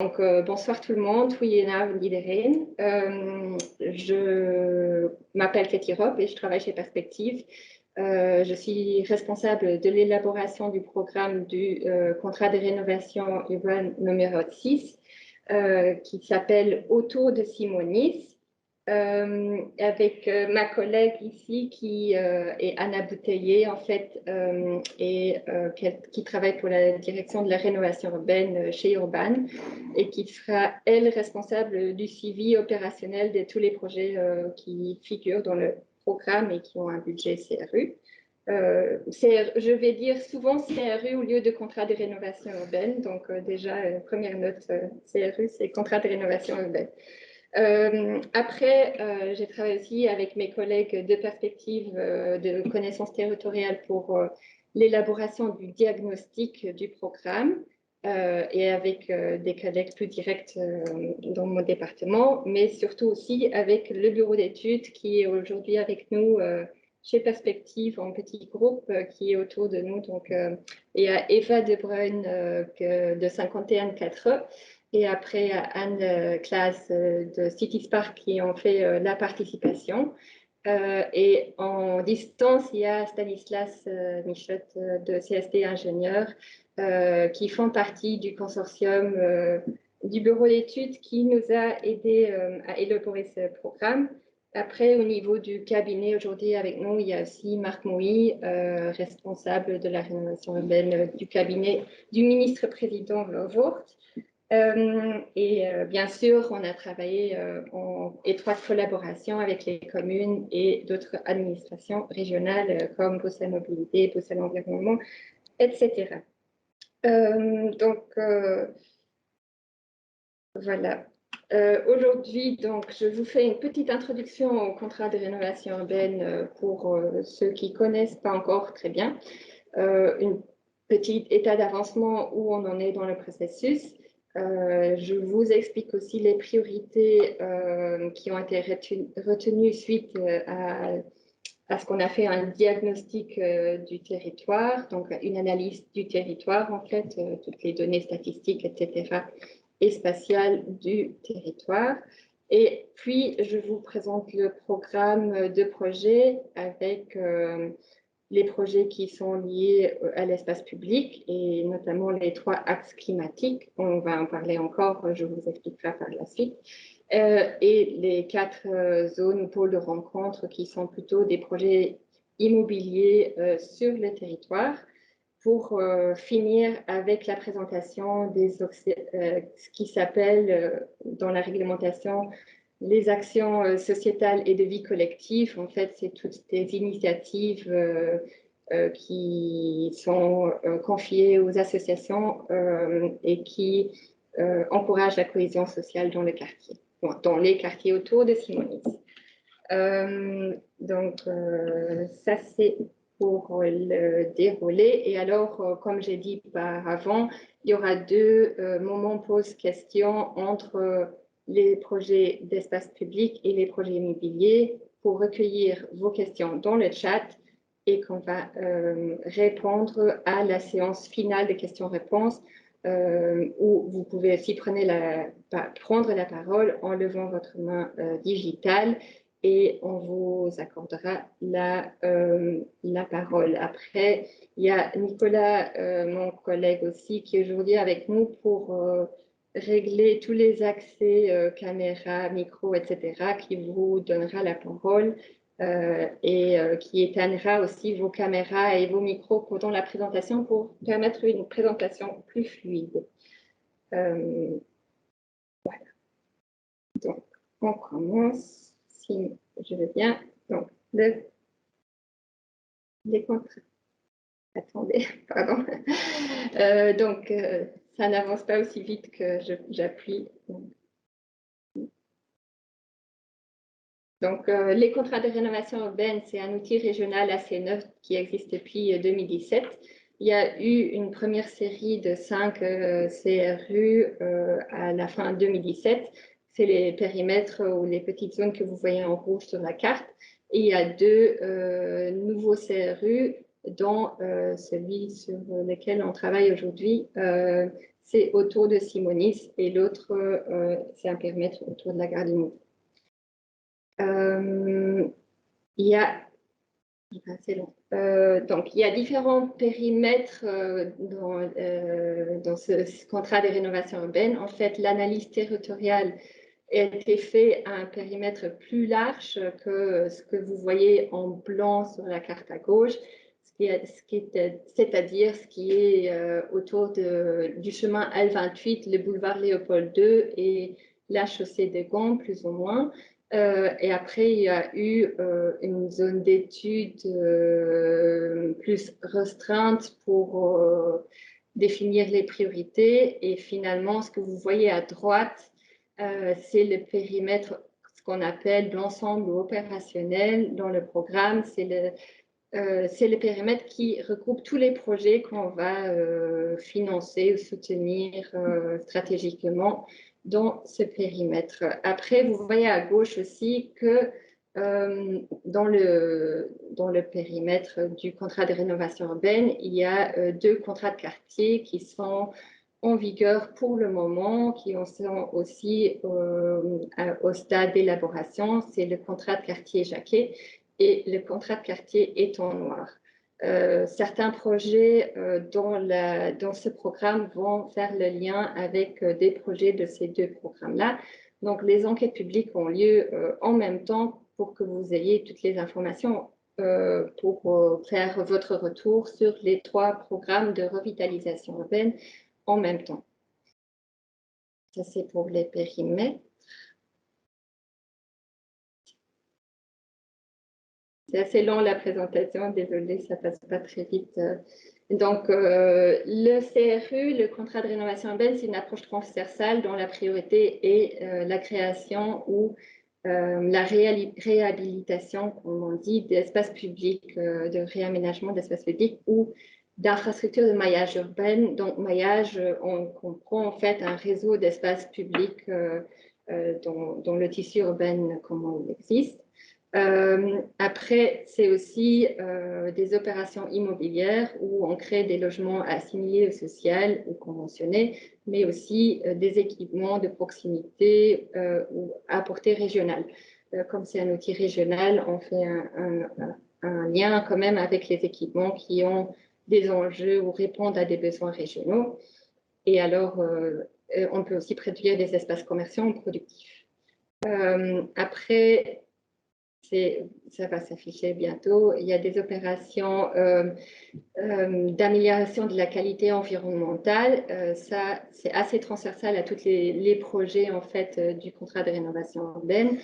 Bonsoir tout le monde, goedenavond iedereen. Je m'appelle Cathy Rob et je travaille chez Perspective. Je suis responsable de l'élaboration du programme du contrat de rénovation urbaine numéro 6 qui s'appelle Autour de Simonis. Avec ma collègue ici qui est Anna Bouteiller en fait qui travaille pour la direction de la rénovation urbaine chez Urban et qui sera elle responsable du suivi opérationnel de tous les projets qui figurent dans le programme et qui ont un budget CRU. Je vais dire souvent CRU au lieu de contrat de rénovation urbaine. Donc déjà, première note, CRU, c'est contrat de rénovation urbaine. Après, j'ai travaillé aussi avec mes collègues de Perspective de connaissances territoriales pour l'élaboration du diagnostic du programme et avec des collègues plus directs dans mon département, mais surtout aussi avec le bureau d'études qui est aujourd'hui avec nous chez Perspective en petit groupe qui est autour de nous. Donc, il y a Eva De Bruyne de 51.4 et après Anne Klaas de City Spark qui ont fait la participation. Et en distance, il y a Stanislas Michotte de CSD Ingénieur qui font partie du consortium du bureau d'études qui nous a aidés à élaborer ce programme. Après, au niveau du cabinet, aujourd'hui avec nous, il y a aussi Marc Mouy, responsable de la rénovation urbaine du cabinet du ministre-président Vervoort. Bien sûr, on a travaillé en étroite collaboration avec les communes et d'autres administrations régionales comme Bruxelles Mobilité, Bruxelles Environnement, etc. Voilà. Aujourd'hui, donc, je vous fais une petite introduction au contrat de rénovation urbaine pour ceux qui ne connaissent pas encore très bien. Une petite état d'avancement où on en est dans le processus. Je vous explique aussi les priorités qui ont été retenues suite à ce qu'on a fait un diagnostic du territoire, donc une analyse du territoire en fait, toutes les données statistiques, etc., et spatiales du territoire. Et puis, je vous présente le programme de projet avec les projets qui sont liés à l'espace public et notamment les 3 axes climatiques. On va en parler encore, je vous expliquerai par la suite. Et les 4 zones ou pôles de rencontre qui sont plutôt des projets immobiliers sur le territoire pour finir avec la présentation des ce qui s'appelle dans la réglementation les actions sociétales et de vie collective. En fait, c'est toutes des initiatives qui sont confiées aux associations et qui encouragent la cohésion sociale dans le quartier, dans les quartiers autour de Simonis. Ça, c'est pour le dérouler. Et alors, comme j'ai dit par avant, il y aura 2 moments pose-question entre les projets d'espace public et les projets immobiliers pour recueillir vos questions dans le chat et qu'on va répondre à la séance finale de questions-réponses où vous pouvez aussi prendre la parole en levant votre main digitale et on vous accordera la parole. Après, il y a Nicolas, mon collègue aussi, qui est aujourd'hui avec nous pour régler tous les accès caméra, micro, etc., qui vous donnera la parole et qui éteindra aussi vos caméras et vos micros pendant la présentation pour permettre une présentation plus fluide. Voilà. Donc, on commence. Si je veux bien. Donc, les contrats. Attendez, pardon. Ça n'avance pas aussi vite que j'appuie. Donc, les contrats de rénovation urbaine, c'est un outil régional assez neuf qui existe depuis 2017. Il y a eu une première série de 5 CRU à la fin 2017. C'est les périmètres ou les petites zones que vous voyez en rouge sur la carte. Et il y a 2 nouveaux CRU, dont celui sur lequel on travaille aujourd'hui. c'est autour de Simonis et l'autre, c'est un périmètre autour de la gare du Mont. Il y a c'est long. Donc, il y a différents périmètres dans ce contrat de rénovation urbaine. En fait, l'analyse territoriale a été faite à un périmètre plus large que ce que vous voyez en blanc sur la carte à gauche, c'est-à-dire ce qui est autour du chemin L28, le boulevard Léopold II et la chaussée de Gand, plus ou moins. Et après, il y a eu une zone d'études plus restreinte pour définir les priorités. Et finalement, ce que vous voyez à droite, c'est le périmètre, ce qu'on appelle l'ensemble opérationnel dans le programme. C'est le périmètre qui regroupe tous les projets qu'on va financer ou soutenir stratégiquement dans ce périmètre. Après, vous voyez à gauche aussi que dans le périmètre du contrat de rénovation urbaine, il y a 2 contrats de quartier qui sont en vigueur pour le moment, qui sont aussi au stade d'élaboration. C'est le contrat de quartier Jacquet et le contrat de quartier est en noir. Certains projets dans ce programme vont faire le lien avec des projets de ces 2 programmes-là. Donc, les enquêtes publiques ont lieu en même temps pour que vous ayez toutes les informations pour faire votre retour sur les 3 programmes de revitalisation urbaine en même temps. Ça, c'est pour les périmètres. C'est assez long la présentation, désolée, ça passe pas très vite. Donc, le CRU, le contrat de rénovation urbaine, c'est une approche transversale dont la priorité est la création ou la réhabilitation, comme on dit, d'espaces publics, de réaménagement d'espaces publics ou d'infrastructures de maillage urbain. Donc, maillage, on comprend en fait un réseau d'espaces publics dont le tissu urbain, comment il existe. Après, c'est aussi des opérations immobilières où on crée des logements assimilés au social ou conventionnés, mais aussi des équipements de proximité ou à portée régionale. Comme c'est un outil régional, on fait un lien quand même avec les équipements qui ont des enjeux ou répondent à des besoins régionaux. Et alors, on peut aussi produire des espaces commerciaux productifs. Après, ça va s'afficher bientôt. Il y a des opérations d'amélioration de la qualité environnementale. Ça, c'est assez transversal à tous les projets en fait du contrat de rénovation urbaine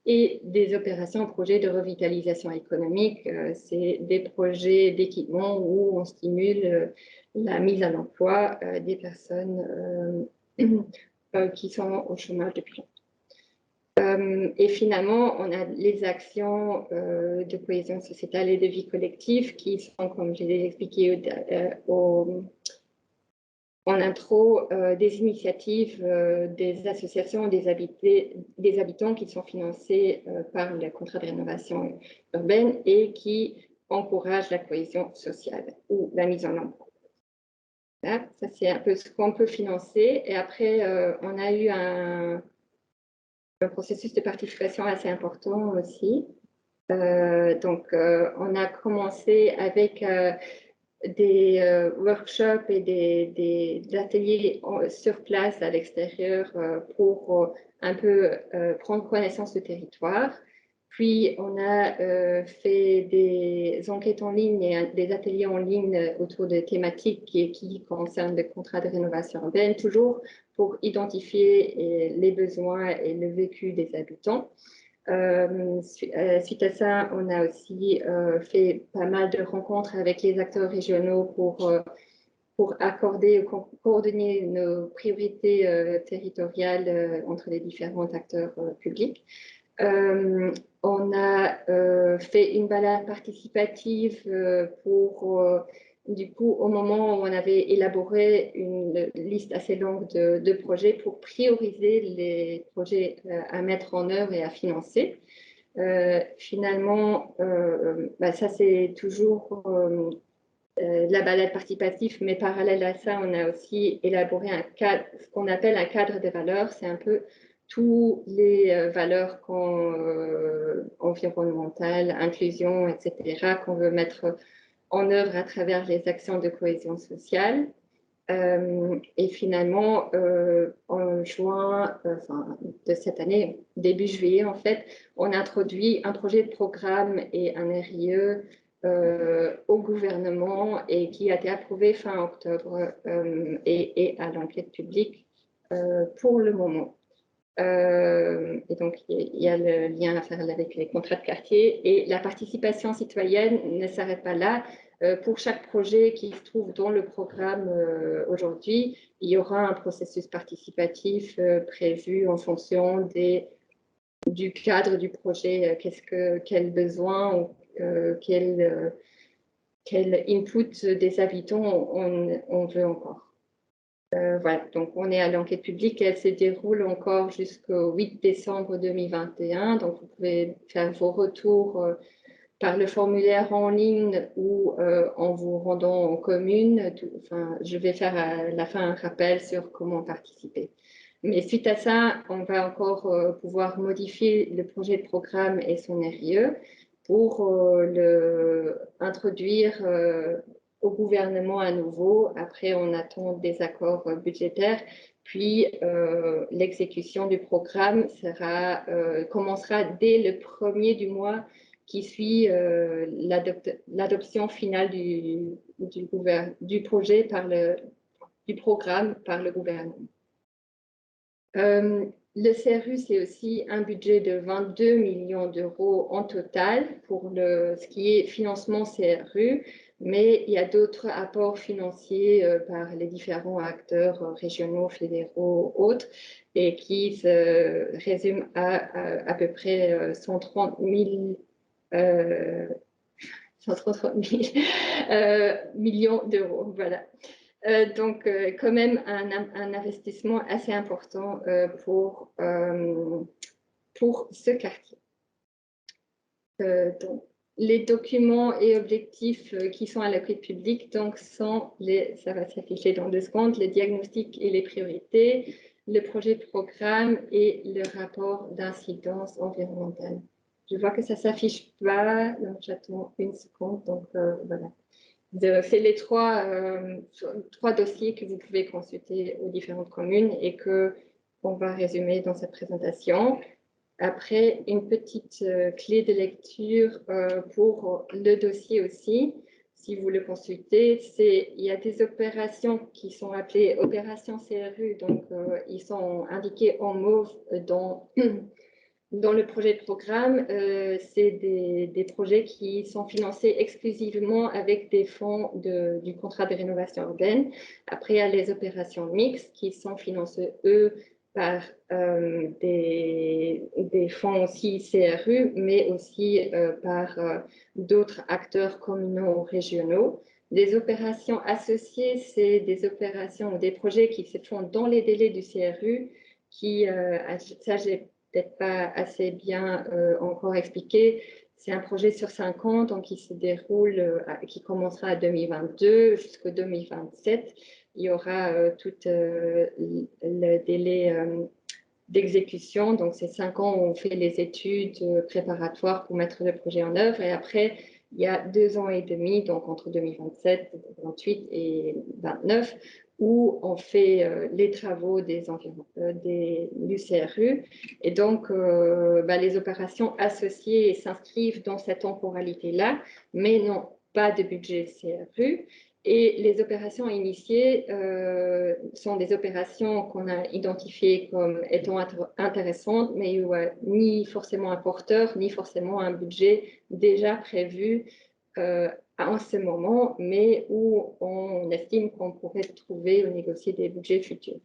et des opérations, projets de revitalisation économique. C'est des projets d'équipement où on stimule la mise à l'emploi des personnes qui sont au chômage depuis longtemps. Et finalement, on a les actions de cohésion sociétale et de vie collective qui sont, comme je l'ai expliqué en intro, des initiatives des associations, des habitants qui sont financés par le contrat de rénovation urbaine et qui encouragent la cohésion sociale ou la mise en emploi. Là, ça, c'est un peu ce qu'on peut financer. Et après, on a eu un processus de participation assez important aussi. Donc, on a commencé avec des workshops et des ateliers sur place à l'extérieur pour un peu prendre connaissance du territoire. Puis, on a fait des enquêtes en ligne et des ateliers en ligne autour de thématiques qui concernent le contrat de rénovation urbaine, toujours pour identifier les besoins et le vécu des habitants. Suite à ça, on a aussi fait pas mal de rencontres avec les acteurs régionaux pour accorder ou coordonner nos priorités territoriales entre les différents acteurs publics. On a fait une balade participative pour, du coup, au moment où on avait élaboré une liste assez longue de projets pour prioriser les projets à mettre en œuvre et à financer. Finalement, ça c'est toujours la balade participative, mais parallèle à ça, on a aussi élaboré ce qu'on appelle un cadre de valeurs. C'est un peu toutes les valeurs environnementales, inclusion, etc., qu'on veut mettre en œuvre à travers les actions de cohésion sociale. Et finalement, en juin de cette année, début juillet en fait, on a introduit un projet de programme et un RIE au gouvernement et qui a été approuvé fin octobre et à l'enquête publique pour le moment. Et donc, il y a le lien à faire avec les contrats de quartier. Et la participation citoyenne ne s'arrête pas là. Pour chaque projet qui se trouve dans le programme aujourd'hui, il y aura un processus participatif prévu en fonction du cadre du projet. Quel besoin ou quel input des habitants on veut encore. Voilà, donc on est à l'enquête publique et elle se déroule encore jusqu'au 8 décembre 2021. Donc vous pouvez faire vos retours par le formulaire en ligne ou en vous rendant en commune. Je vais faire à la fin un rappel sur comment participer. Mais suite à ça, on va encore pouvoir modifier le projet de programme et son RIE pour introduire au gouvernement à nouveau. Après, on attend des accords budgétaires. Puis, l'exécution du programme commencera dès le premier du mois qui suit l'adoption finale du projet du programme par le gouvernement. Le CRU, c'est aussi un budget de 22 millions d'euros en total pour ce qui est financement CRU, mais il y a d'autres apports financiers par les différents acteurs régionaux, fédéraux, autres, et qui se résument à peu près 130 000 millions d'euros. Voilà. Donc, quand même un investissement assez important pour ce quartier. Donc, les documents et objectifs qui sont à l'enquête publique donc, sont ça va s'afficher dans 2 secondes, le diagnostic et les priorités, le projet de programme et le rapport d'incidence environnementale. Je vois que ça ne s'affiche pas, donc j'attends 1 seconde. Donc, voilà. C'est les 3 dossiers que vous pouvez consulter aux différentes communes et qu'on va résumer dans cette présentation. Après, une petite clé de lecture pour le dossier aussi, si vous le consultez, il y a des opérations qui sont appelées opérations CRU, donc ils sont indiqués en mauve dans le projet de programme. C'est des projets qui sont financés exclusivement avec des fonds du contrat de rénovation urbaine. Après, il y a les opérations mixtes qui sont financées, eux, par des fonds aussi CRU, mais aussi par d'autres acteurs communaux ou régionaux. Des opérations associées, c'est des opérations ou des projets qui se font dans les délais du CRU, ça j'ai peut-être pas assez bien encore expliqué. C'est un projet sur 5 ans, donc qui se déroule, qui commencera à 2022 jusqu'au 2027. Il y aura tout le délai d'exécution. Donc, c'est 5 ans où on fait les études préparatoires pour mettre le projet en œuvre. Et après, il y a 2 ans et demi, donc entre 2027, 2028 et 2029, où on fait les travaux du CRU. Et donc, les opérations associées s'inscrivent dans cette temporalité-là, mais n'ont pas de budget CRU. Et les opérations initiées sont des opérations qu'on a identifiées comme étant intéressantes, mais où ni forcément un porteur, ni forcément un budget déjà prévu en ce moment, mais où on estime qu'on pourrait trouver ou négocier des budgets futurs.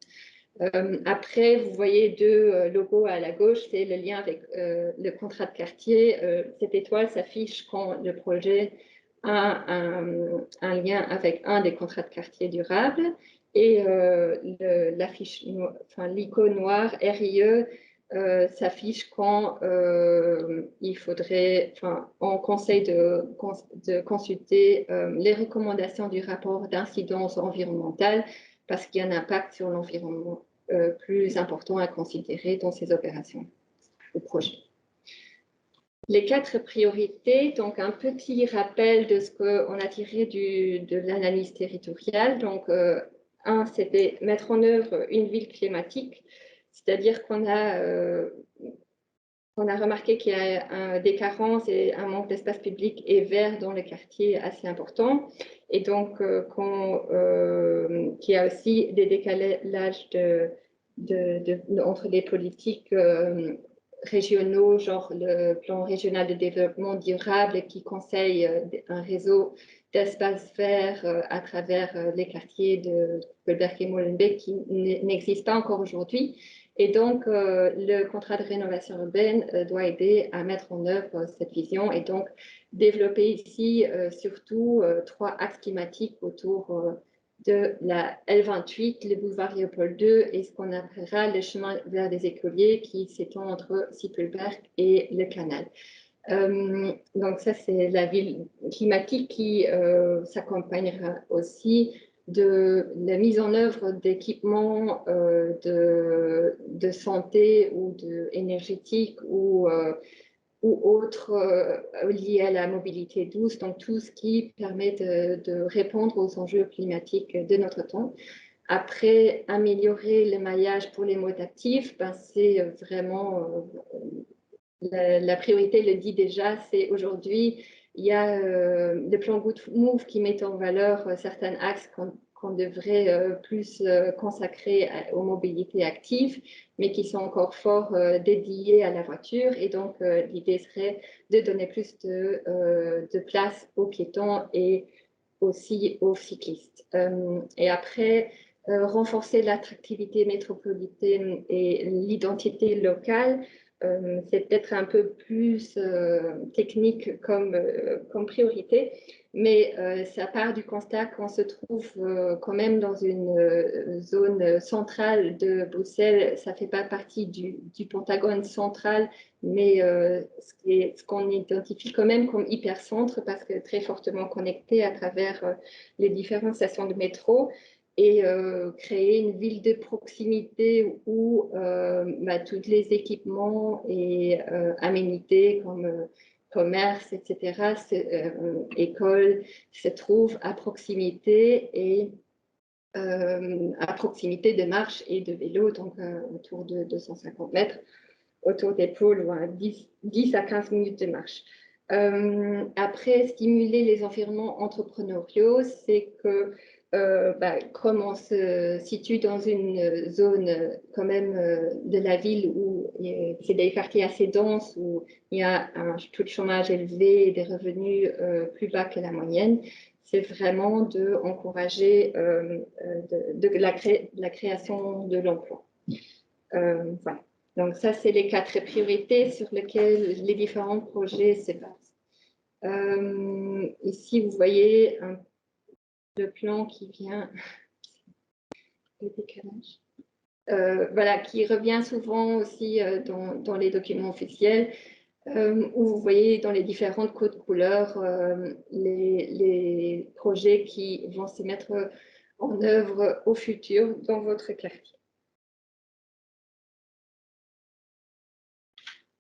Après, vous voyez 2 logos à la gauche, c'est le lien avec le contrat de quartier. Cette étoile s'affiche quand le projet a un lien avec un des contrats de quartier durables et l'icône noire RIE s'affiche quand il faudrait, enfin, on conseille de consulter les recommandations du rapport d'incidence environnementale parce qu'il y a un impact sur l'environnement plus important à considérer dans ces opérations ou projets. Les 4 priorités, donc un petit rappel de ce qu'on a tiré de l'analyse territoriale. Donc, un, c'était mettre en œuvre une ville climatique, c'est-à-dire qu'on a remarqué qu'il y a des carences et un manque d'espace public et vert dans les quartiers assez important. Et donc, qu'il y a aussi des décalages entre les politiques régionaux, genre le plan régional de développement durable qui conseille un réseau d'espaces verts à travers les quartiers de Kolberg et Molenbeek qui n'existe pas encore aujourd'hui. Et donc, le contrat de rénovation urbaine doit aider à mettre en œuvre cette vision et donc développer ici surtout 3 axes climatiques autour de la L28, le boulevard Léopold II et ce qu'on appellera le chemin vers des écoliers qui s'étend entre Sippelberg et le canal. Donc ça, c'est la ville climatique qui s'accompagnera aussi de la mise en œuvre d'équipements de santé ou énergétique ou autres liés à la mobilité douce, donc tout ce qui permet de répondre aux enjeux climatiques de notre temps. Après, améliorer le maillage pour les modes actifs, ben, c'est vraiment la priorité, le dit déjà, c'est aujourd'hui, il y a le plan Good Move qui met en valeur certains axes qu'on devrait plus consacrer aux mobilités actives, mais qui sont encore fort dédiés à la voiture. Et donc, l'idée serait de donner plus de place aux piétons et aussi aux cyclistes. Et après, renforcer l'attractivité métropolitaine et l'identité locale. C'est peut-être un peu plus technique comme priorité, mais ça part du constat qu'on se trouve quand même dans une zone centrale de Bruxelles. Ça ne fait pas partie du Pentagone central, mais ce qu'on identifie quand même comme hypercentre parce que très fortement connecté à travers les différentes stations de métro. Et créer une ville de proximité où tous les équipements et aménités comme commerce, etc., écoles, se trouvent à proximité et à proximité de marche et de vélo, donc autour de 250 mètres, autour des pôles, ou à 10 à 15 minutes de marche. Après, stimuler les environnements entrepreneuriaux, c'est que comme on se situe dans une zone quand même de la ville où c'est des quartiers assez denses, où il y a un taux de chômage élevé et des revenus plus bas que la moyenne, c'est vraiment d'encourager la création de l'emploi. Voilà. Donc ça, c'est les 4 priorités sur lesquelles les différents projets se basent. Ici, vous voyez le plan qui vient, le décalage, voilà, qui revient souvent aussi dans les documents officiels, où vous voyez dans les différentes codes couleurs les projets qui vont se mettre en œuvre au futur dans votre quartier.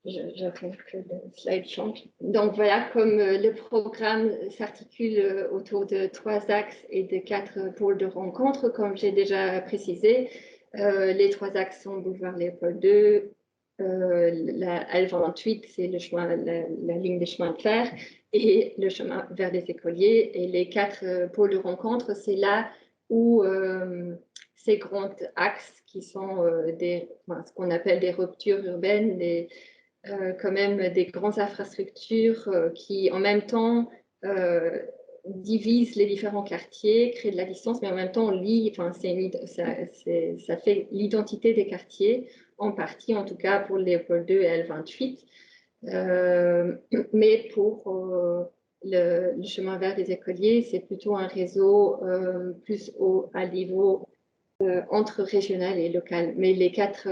J'attends que le slide change. Donc voilà, comme le programme s'articule autour de 3 axes et de 4 pôles de rencontre, comme j'ai déjà précisé, les 3 axes sont boulevard Léopold II, la L28, c'est le chemin, la ligne des chemins de fer, et le chemin vers des écoliers. Et les 4 pôles de rencontre, c'est là où ces grands axes qui sont ce qu'on appelle des ruptures urbaines, quand même des grandes infrastructures qui en même temps divisent les différents quartiers, créent de la distance, mais en même temps ça fait l'identité des quartiers, en partie en tout cas pour Léopold II et L28. Mais pour le chemin vert des écoliers, c'est plutôt un réseau plus à niveau entre régional et local. Mais les 4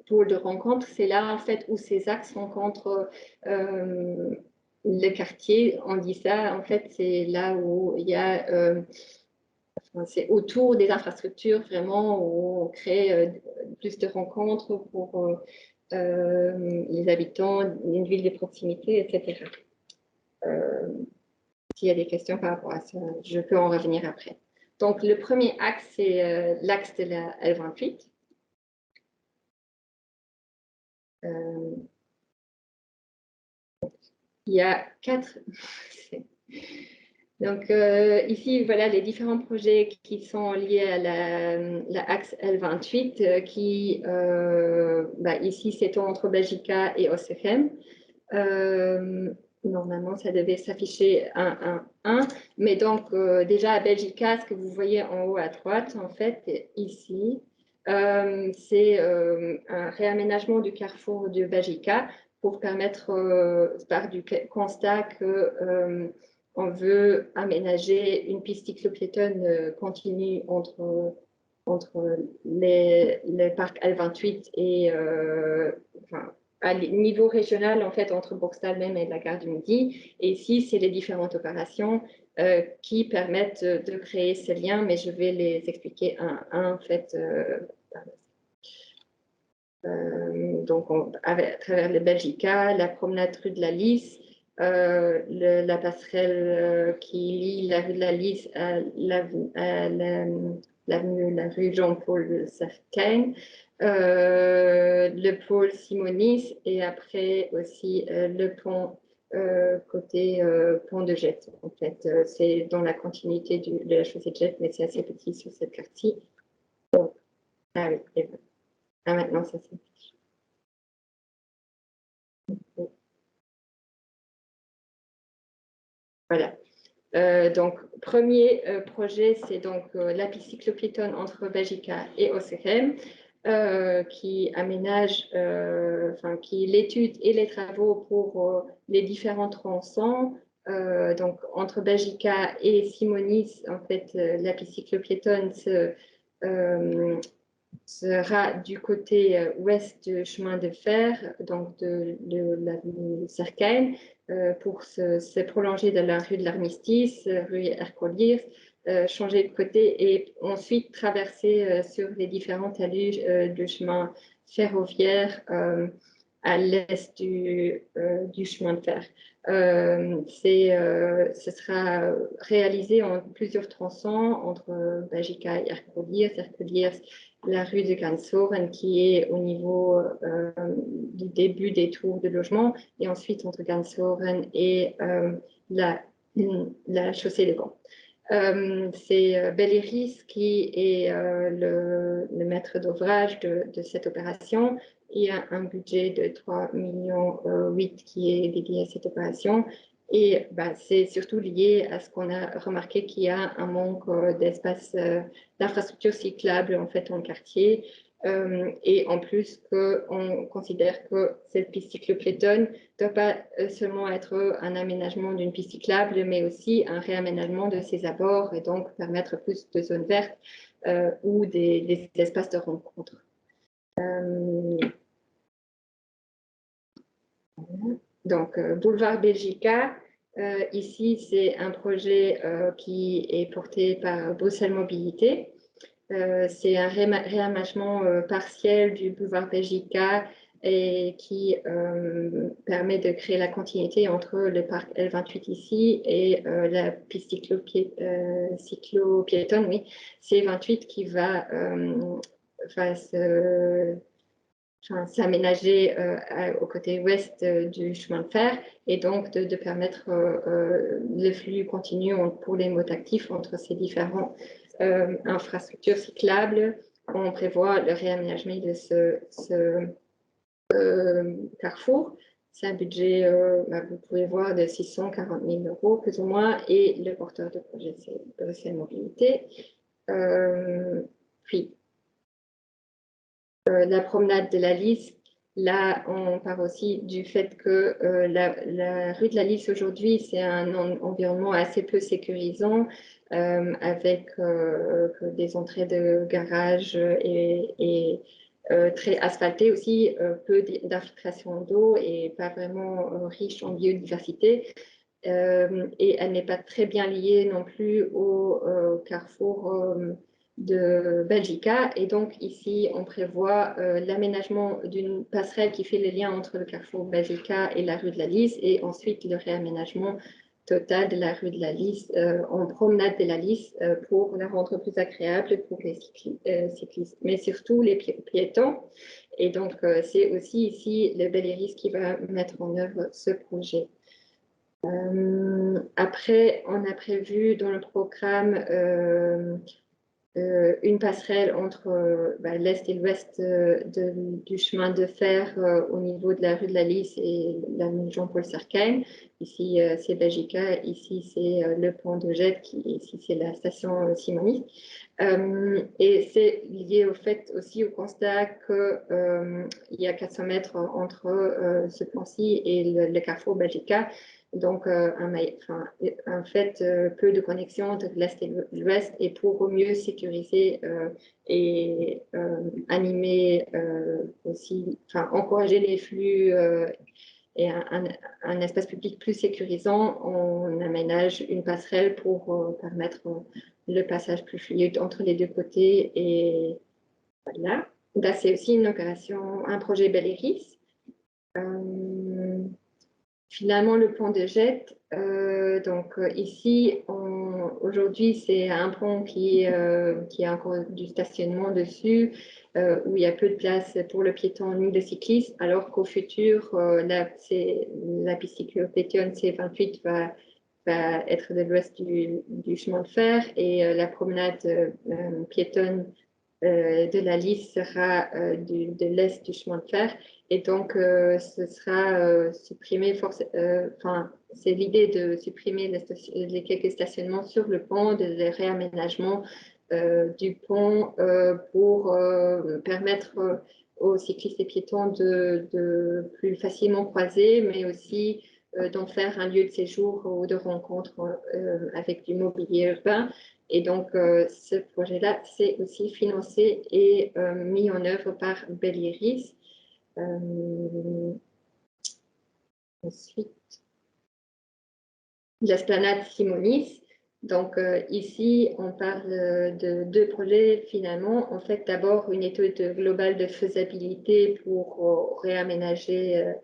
pôles de rencontre, c'est là en fait où ces axes rencontrent le quartier. On dit ça, en fait, c'est là où il y a, c'est autour des infrastructures vraiment où on crée plus de rencontres pour les habitants, une ville de proximité, etc. S'il y a des questions par rapport à ça, je peux en revenir après. Donc, le premier axe, c'est l'axe de la L28. Il y a 4. Donc, ici, voilà les différents projets qui sont liés à la axe L28 qui, ici, c'est entre Belgica et Ossegem. Normalement, ça devait s'afficher 1, 1, 1. Mais donc, déjà à Belgica, ce que vous voyez en haut à droite, en fait, ici, c'est un réaménagement du carrefour de Belgica pour permettre, par du constat que on veut aménager une piste cyclo-piétonne continue entre le parc L28 et à niveau régional, en fait, entre Boxtal même et la gare du Midi. Et ici, c'est les différentes opérations qui permettent de créer ces liens, mais je vais les expliquer un à un, en fait. Donc, à travers le Belgica, la promenade rue de la Lys, la passerelle qui lie la rue de la Lys à la rue Jean-Paul Sartène, le pôle Simonis et après aussi le pont côté pont de Jette. En fait, c'est dans la continuité de la chaussée de Jette, mais c'est assez petit sur cette quartier. Donc, ah oui, et voilà. Ah, maintenant, ça s'affiche. Voilà. Donc, premier projet, c'est donc la piste cyclo-piétonne entre Belgica et Ossegem, qui aménage, qui l'étude et les travaux pour les différents tronçons. Donc, entre Belgica et Simonis, en fait, la piste cyclo-piétonne sera du côté ouest du chemin de fer, donc de l'avenue Cercaine, pour se prolonger de la rue de l'Armistice, rue Ercoliers, changer de côté et ensuite traverser sur les différents talus du chemin ferroviaire à l'est du chemin de fer. Ce sera réalisé en plusieurs tronçons entre Belgica et Ercoliers, la rue de Gansoren qui est au niveau du début des tours de logement et ensuite entre Gansoren et la chaussée de Gand. C'est Belleris qui est le maître d'ouvrage de cette opération. Il y a un budget de 3,8 millions qui est dédié à cette opération. Et c'est surtout lié à ce qu'on a remarqué qu'il y a un manque d'espace, d'infrastructures cyclables en fait en quartier. Et en plus qu'on considère que cette piste cyclo-piétonne ne doit pas seulement être un aménagement d'une piste cyclable, mais aussi un réaménagement de ses abords et donc permettre plus de zones vertes ou des espaces de rencontre. Donc, boulevard Belgica, ici, c'est un projet qui est porté par Bruxelles Mobilité. C'est un réaménagement partiel du boulevard Belgica et qui permet de créer la continuité entre le parc L28 ici et la piste cyclo-piétonne, oui, C28 qui va s'aménager au côté ouest du chemin de fer et donc de permettre le flux continu pour les modes actifs entre ces différents infrastructures cyclables. On prévoit le réaménagement de ce carrefour. C'est un budget, vous pouvez voir, de 640 000 euros plus ou moins et le porteur de projet, c'est Bruxelles Mobilité. Puis, la promenade de la Lys, Là, on part aussi du fait que la rue de la Lys aujourd'hui, c'est un environnement assez peu sécurisant, avec des entrées de garage et très asphaltées aussi, peu d'infiltration d'eau et pas vraiment riche en biodiversité. Et elle n'est pas très bien liée non plus au carrefour de Belgica. Et donc ici, on prévoit l'aménagement d'une passerelle qui fait le lien entre le carrefour Belgica et la rue de la Lys, et ensuite le réaménagement total de la rue de la Lys en promenade de la Lys pour la rendre plus agréable pour les cyclistes, mais surtout les piétons. Et donc, c'est aussi ici le Belléris qui va mettre en œuvre ce projet. Après, on a prévu dans le programme une passerelle entre l'est et l'ouest du chemin de fer au niveau de la rue de la Lys et la Jean-Paul Sarcheim. Ici, c'est Belgica, ici, c'est le pont de Jette, ici, c'est la station Simonis. Et c'est lié au fait aussi au constat qu'il y a 400 mètres entre ce pont-ci et le carrefour Belgica. Donc, en fait, peu de connexion entre l'Est et l'Ouest, et pour mieux sécuriser et animer aussi, encourager les flux et un espace public plus sécurisant, on aménage une passerelle pour permettre le passage plus fluide entre les deux côtés. Et voilà. Là, c'est aussi une opération, un projet Belléris. Finalement, le pont de Jette, ici, aujourd'hui, c'est un pont qui a encore du stationnement dessus, où il y a peu de place pour le piéton ni le cycliste, alors qu'au futur, la piste cyclo-piétonne C28 va être de l'ouest du chemin de fer, et la promenade piétonne de la Lys sera de l'est du chemin de fer. Et donc, ce sera supprimé, c'est l'idée de supprimer les quelques stationnements sur le pont, des réaménagements du pont pour permettre aux cyclistes et piétons de plus facilement croiser, mais aussi d'en faire un lieu de séjour ou de rencontre avec du mobilier urbain. Et donc, ce projet-là, c'est aussi financé et mis en œuvre par Belléris. Ensuite, l'esplanade Simonis. Donc, ici, on parle de deux projets finalement. En fait, d'abord, une étude globale de faisabilité pour réaménager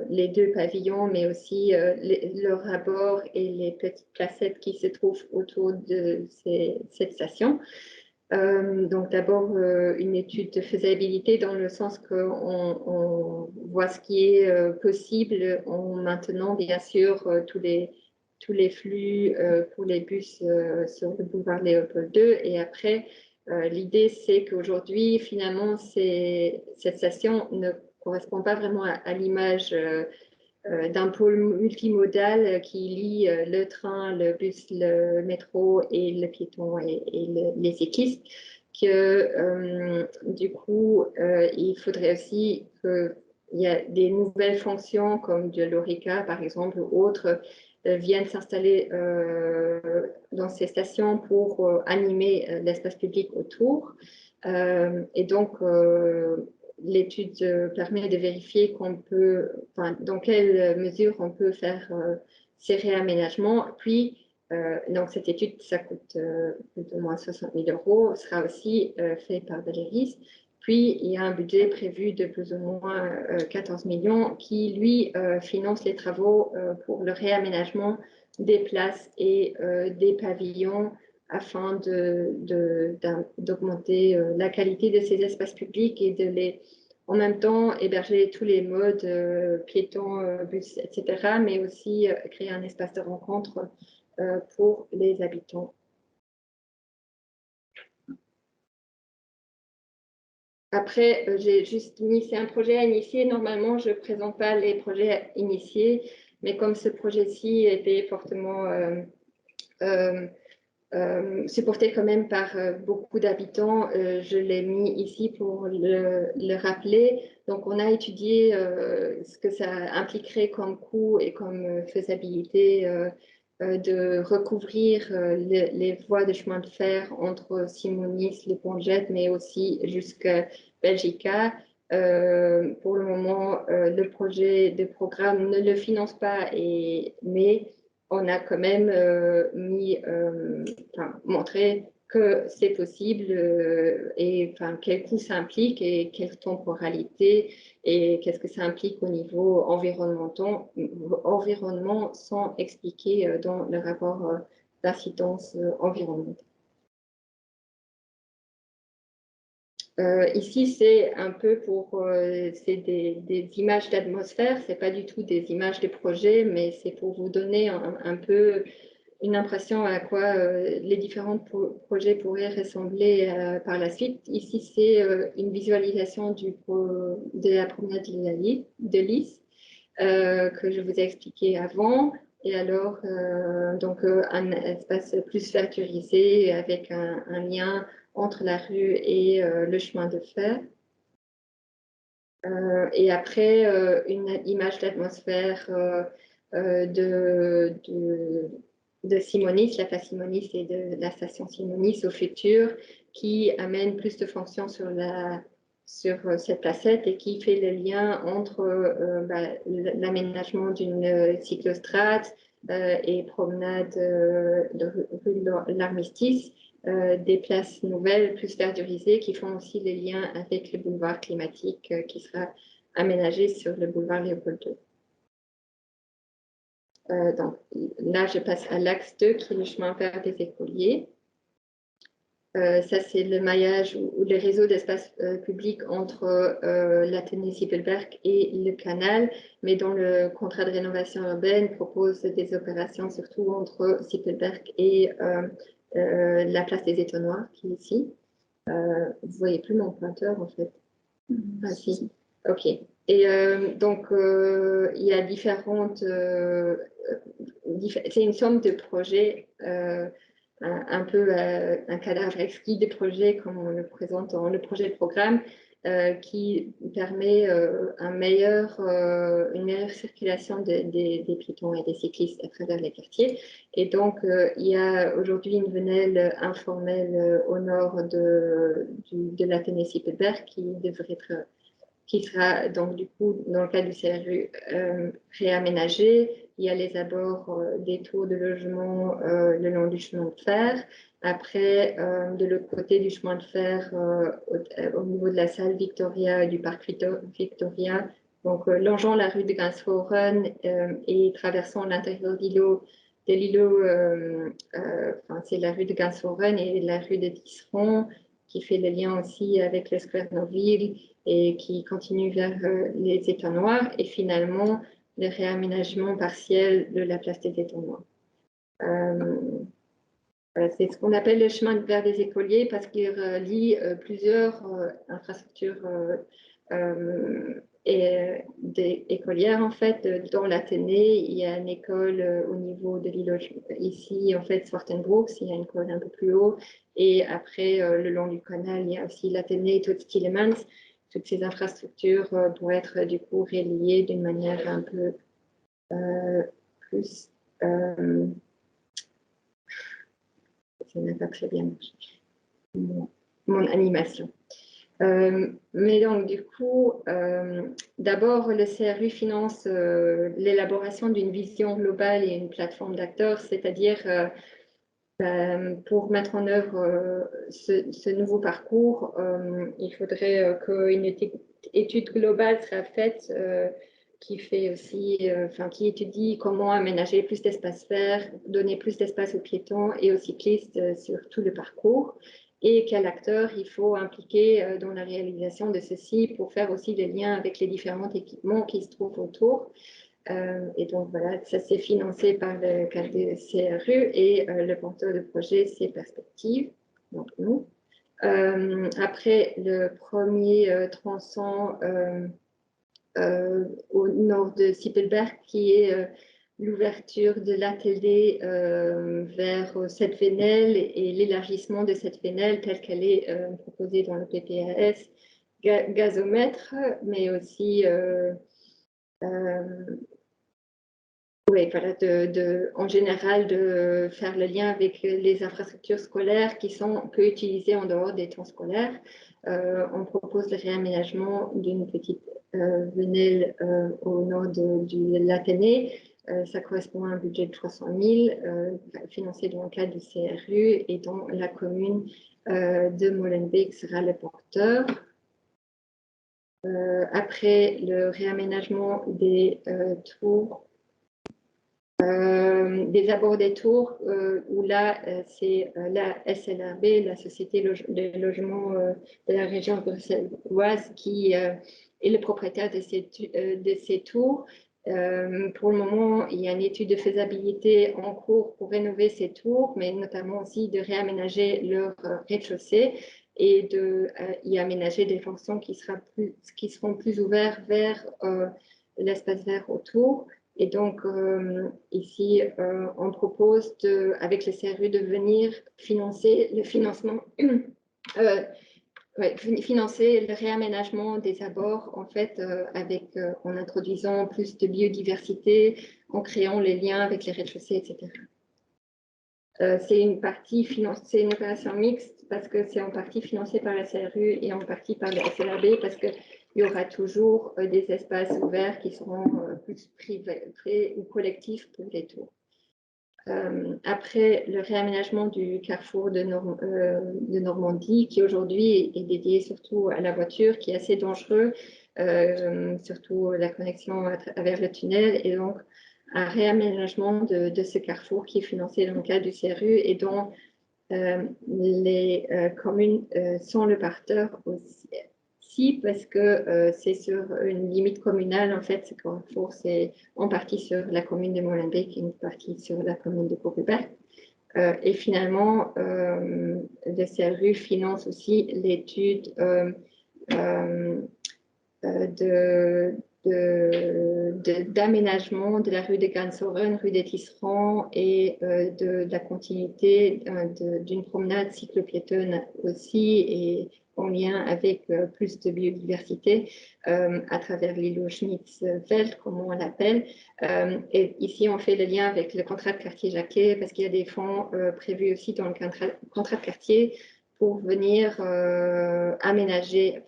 les deux pavillons, mais aussi leur rapport et les petites placettes qui se trouvent autour de cette station. Donc d'abord une étude de faisabilité dans le sens qu'on voit ce qui est possible en maintenant bien sûr tous les flux pour les bus sur le boulevard Léopold II. Et après, l'idée c'est qu'aujourd'hui finalement cette station ne correspond pas vraiment à l'image d'un pôle multimodal qui lie le train, le bus, le métro et le piéton et les cyclistes, que du coup, il faudrait aussi qu'il y ait des nouvelles fonctions comme de l'ORECA, par exemple, ou autres, viennent s'installer dans ces stations pour animer l'espace public autour. Et donc, l'étude permet de vérifier dans quelle mesure on peut faire ces réaménagements. Puis, donc cette étude, ça coûte plus ou moins 60 000 €, sera aussi fait par Belléris. Puis, il y a un budget prévu de plus ou moins 14 millions qui, lui, finance les travaux pour le réaménagement des places et des pavillons afin d'augmenter la qualité de ces espaces publics et en même temps héberger tous les modes piétons, bus, etc., mais aussi créer un espace de rencontre pour les habitants. Après, j'ai juste mis, c'est un projet à initier. Normalement, je ne présente pas les projets à initier, mais comme ce projet-ci était fortement supporté quand même par beaucoup d'habitants. Je l'ai mis ici pour le rappeler. Donc, on a étudié ce que ça impliquerait comme coût et comme faisabilité de recouvrir les voies de chemin de fer entre Simonis, Le Pont-de-Jet, mais aussi jusqu'à Belgica. Pour le moment, le projet de programme ne le finance pas, mais on a quand même montré que c'est possible et quel coût ça implique et quelle temporalité et qu'est-ce que ça implique au niveau environnement sans expliquer dans le rapport d'incidence environnementale. Ici, c'est un peu c'est des images d'atmosphère, c'est pas du tout des images de projet, mais c'est pour vous donner un peu une impression à quoi les différents projets pourraient ressembler par la suite. Ici, c'est une visualisation de la promenade de Lys que je vous ai expliqué avant. Et alors, donc, un espace plus verturisé avec un lien entre la rue et le chemin de fer. Et après, une image d'atmosphère de Simonis, la place Simonis et de la station Simonis au futur, qui amène plus de fonctions sur cette placette et qui fait le lien entre l'aménagement d'une cyclostrate et promenade de rue de l'Armistice, des places nouvelles plus verdurisées qui font aussi le lien avec le boulevard climatique qui sera aménagé sur le boulevard Léopold II. Donc là, je passe à l'axe 2 qui est le chemin vert des écoliers. Ça, c'est le maillage ou le réseau d'espace public entre l'Athénée Sippelberg et le canal, mais dont le contrat de rénovation urbaine propose des opérations surtout entre Sippelberg et la place des Étonnoirs, qui est ici. Vous voyez plus mon pointeur, en fait. Ah, si. OK. Et donc, il y a différentes... c'est une somme de projets, un peu un cadavre exquis des projets, comme on le présente dans le projet de programme, qui permet une meilleure circulation des piétons et des cyclistes à travers les quartiers. Et donc, il y a aujourd'hui une venelle informelle au nord de l'Athénée Sippelberg qui sera donc du coup, dans le cadre du CRU, réaménagé. Il y a les abords des tours de logement le long du chemin de fer. Après, de l'autre côté du chemin de fer, au niveau de la salle Victoria et du parc Victoria, donc longeant la rue de Ganshoren et traversant l'intérieur de l'îlot, c'est la rue de Ganshoren et la rue de Tisserand, qui fait le lien aussi avec le Square Noville et qui continue vers les étangs noirs, et finalement le réaménagement partiel de la place des étangs noirs. C'est ce qu'on appelle le chemin vers des écoliers parce qu'il relie plusieurs infrastructures écolières en fait. Dans l'Athénée, il y a une école au niveau de l'îlot ici, en fait, Zwartenbroek, il y a une école un peu plus haut. Et après, le long du canal, il y a aussi l'Athénée, Toots-Thielemans. Toutes ces infrastructures pourraient être du coup reliées d'une manière un peu plus... ça n'a pas très bien marché, mon animation. Mais donc, du coup, d'abord, le CRU finance l'élaboration d'une vision globale et une plateforme d'acteurs, c'est-à-dire pour mettre en œuvre ce nouveau parcours, il faudrait qu'une étude globale soit faite qui fait aussi, qui étudie comment aménager plus d'espace vert, donner plus d'espace aux piétons et aux cyclistes sur tout le parcours, et quel acteur il faut impliquer dans la réalisation de ceci pour faire aussi des liens avec les différents équipements qui se trouvent autour. Et donc voilà, ça c'est financé par le cadre des CRU et le porteur de projet, c'est Perspective, donc nous. Après, le premier tronçon au nord de Sippelberg, qui est l'ouverture de l'atelier vers cette vénelle et l'élargissement de cette vénelle telle qu'elle est proposée dans le PPAS gazomètre, mais aussi oui, voilà, en général, de faire le lien avec les infrastructures scolaires qui sont peu utilisées en dehors des temps scolaires. On propose le réaménagement d'une petite venelle au nord de l'Athénée. Ça correspond à un budget de 300 000, financé dans le cadre du CRU et dont la commune de Molenbeek sera le porteur. Après le réaménagement des tours, des abords des tours, où là, c'est la SLRB, la Société de logement de la région bruxelloise, qui est le propriétaire de ces tours. Pour le moment, il y a une étude de faisabilité en cours pour rénover ces tours, mais notamment aussi de réaménager leur rez-de-chaussée et de y aménager des fonctions qui seront plus ouvertes vers l'espace vert autour. Et donc, ici, on propose, avec le CRU, de venir financer le financer le réaménagement des abords, en fait, en introduisant plus de biodiversité, en créant les liens avec les rez-de-chaussée, etc. C'est une opération mixte parce que c'est en partie financé par la CRU et en partie par le SLRB parce qu'il y aura toujours des espaces ouverts qui seront plus privés ou collectifs pour les tours. Après le réaménagement du carrefour de Normandie, qui aujourd'hui est dédié surtout à la voiture, qui est assez dangereux, surtout la connexion à travers le tunnel, et donc un réaménagement de ce carrefour qui est financé dans le cadre du CRU et dont les communes sont le porteur aussi parce que c'est sur une limite communale. En fait, ce carrefour, c'est en partie sur la commune de Molenbeek et une partie sur la commune de Koperberg. Et finalement, le CRU finance aussi l'étude d'aménagement de la rue des Gansoren, rue des Tisserands et de la continuité d'une promenade cyclo-piétonne aussi et en lien avec plus de biodiversité à travers l'îlot Schmitzfeld, comme on l'appelle. Et ici, on fait le lien avec le contrat de quartier Jacquet parce qu'il y a des fonds prévus aussi dans le contrat de quartier pour venir aménager.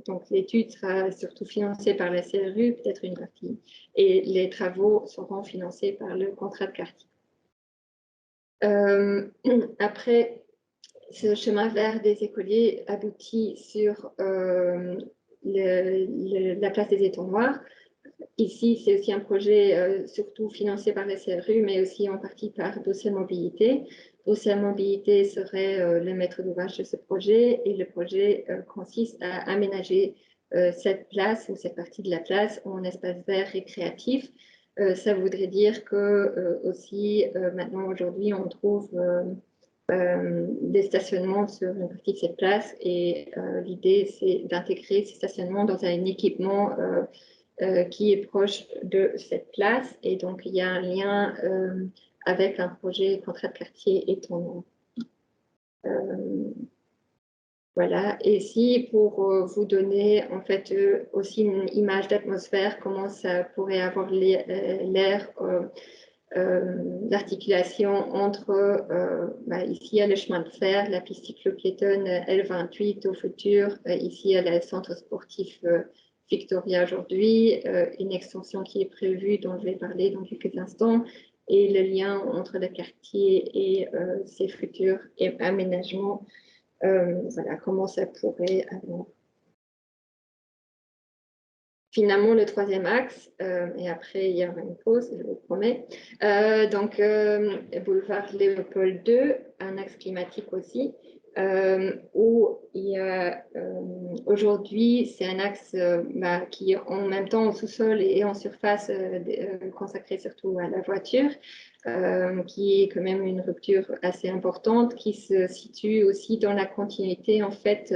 Donc, l'étude sera surtout financée par la CRU, peut-être une partie, et les travaux seront financés par le contrat de quartier. Après, ce chemin vert des écoliers aboutit sur la place des étangs noirs. Ici, c'est aussi un projet surtout financé par la CRU, mais aussi en partie par Bruxelles Mobilité. Bruxelles Mobilité serait le maître d'ouvrage de ce projet et le projet consiste à aménager cette place ou cette partie de la place en espace vert récréatif. Ça voudrait dire que aussi maintenant aujourd'hui on trouve des stationnements sur une partie de cette place et l'idée c'est d'intégrer ces stationnements dans un équipement qui est proche de cette place et donc il y a un lien avec un projet contrat de quartier étonnant. Voilà, et ici pour vous donner en fait aussi une image d'atmosphère, comment ça pourrait avoir l'air, l'articulation entre, ici il y a le chemin de fer, la piste cyclo-piétonne L28 au futur, ici il y a le centre sportif Victoria aujourd'hui, une extension qui est prévue dont je vais parler dans quelques instants, et le lien entre le quartier et ses futurs aménagements. Voilà comment ça pourrait avoir. Finalement, le troisième axe, et après il y aura une pause, je vous promets. Donc, boulevard Léopold II, un axe climatique aussi, où il y a aujourd'hui, c'est un axe qui est en même temps en sous-sol et en surface consacré surtout à la voiture, qui est quand même une rupture assez importante, qui se situe aussi dans la continuité en fait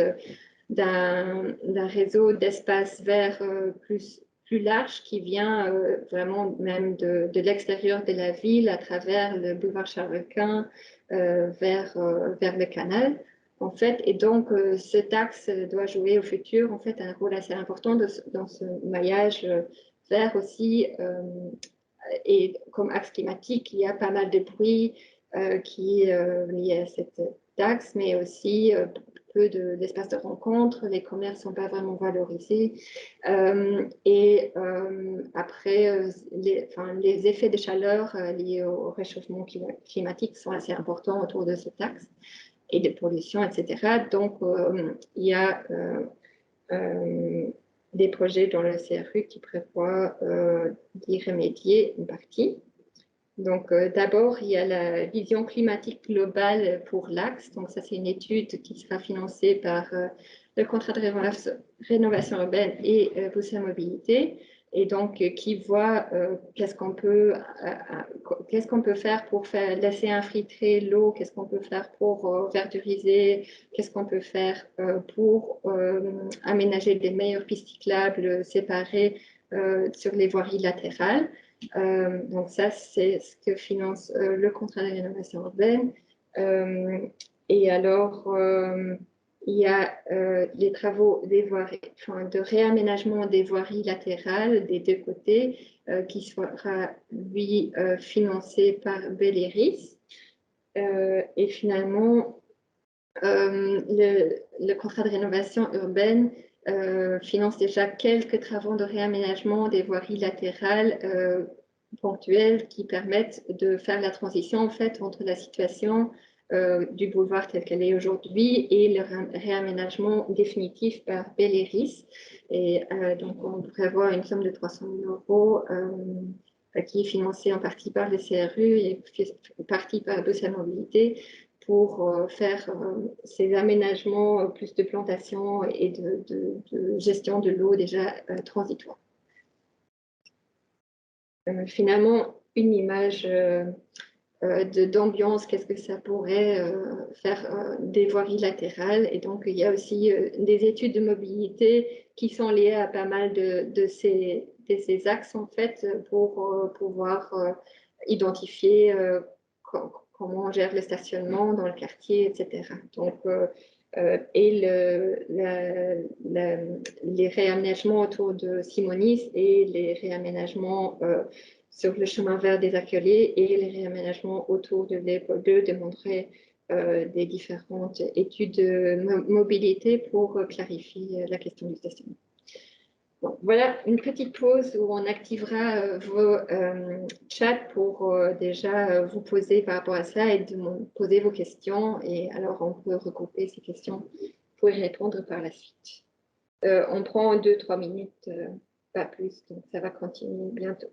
d'un réseau d'espaces verts plus plus large qui vient vraiment même de l'extérieur de la ville à travers le boulevard Charles-Quint vers le canal. En fait, et donc cet axe doit jouer au futur en fait un rôle assez important dans ce maillage vert aussi. Et comme axe climatique, il y a pas mal de bruit qui est lié à cet axe, mais aussi peu d'espaces de rencontre, les commerces ne sont pas vraiment valorisés. Après, les effets de chaleur liés au réchauffement climatique sont assez importants autour de cet axe et de pollution, etc. Donc, il y a des projets dans le CRU qui prévoient d'y remédier une partie. Donc, d'abord, il y a la vision climatique globale pour l'Axe. Donc, ça, c'est une étude qui sera financée par le contrat de rénovation urbaine et Bruxelles Mobilité. Et donc, qui voit qu'est-ce qu'on peut faire pour laisser infiltrer l'eau, qu'est-ce qu'on peut faire pour verduriser, qu'est-ce qu'on peut faire pour aménager des meilleures pistes cyclables séparées sur les voiries latérales. Donc ça, c'est ce que finance le contrat de rénovation urbaine. Et alors, il y a les travaux de réaménagement des voiries latérales des deux côtés qui sera, lui, financé par Belleris. Et finalement, le contrat de rénovation urbaine finance déjà quelques travaux de réaménagement des voiries latérales ponctuelles qui permettent de faire la transition en fait entre la situation du boulevard tel qu'elle est aujourd'hui et le réaménagement définitif par Belleris. Et donc on prévoit une somme de 300 000 euros qui est financée en partie par le CRU et en partie par Bruxelles Mobilité pour faire ces aménagements, plus de plantation et de gestion de l'eau déjà transitoire. Finalement, une image d'ambiance, qu'est-ce que ça pourrait faire des voiries latérales. Et donc, il y a aussi des études de mobilité qui sont liées à pas mal de ces axes, en fait, pour pouvoir identifier comment on gère le stationnement dans le quartier, etc. Donc, les réaménagements autour de Simonis et les réaménagements sur le chemin vert des Accolés et les réaménagements autour de l'école 2 demanderaient des différentes études de mobilité pour clarifier la question du stationnement. Bon, voilà une petite pause où on activera vos chats pour déjà vous poser par rapport à ça et de me poser vos questions. Et alors, on peut regrouper ces questions pour y répondre par la suite. On prend 2-3 minutes, pas plus, donc ça va continuer bientôt.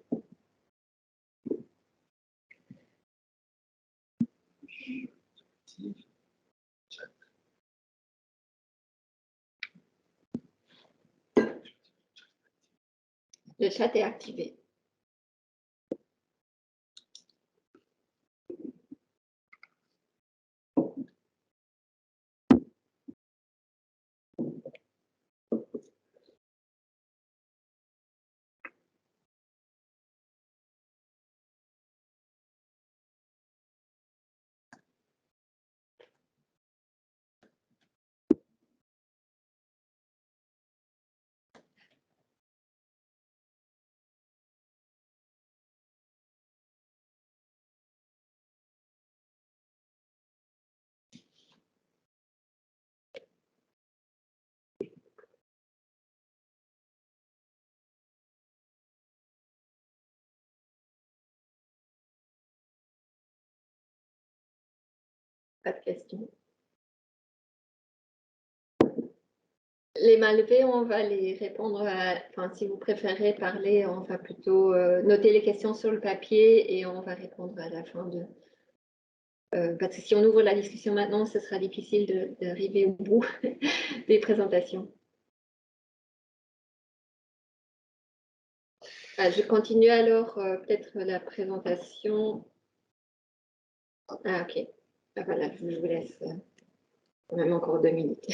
Le chat est activé. Pas de questions. Les mains levées, on va les répondre enfin, si vous préférez parler, on va plutôt noter les questions sur le papier et on va répondre à la fin de. Parce que si on ouvre la discussion maintenant, ce sera difficile d'arriver au bout des présentations. Je continue alors peut-être la présentation. Ah, ok. Ah, voilà, je vous laisse. On a encore 2 minutes.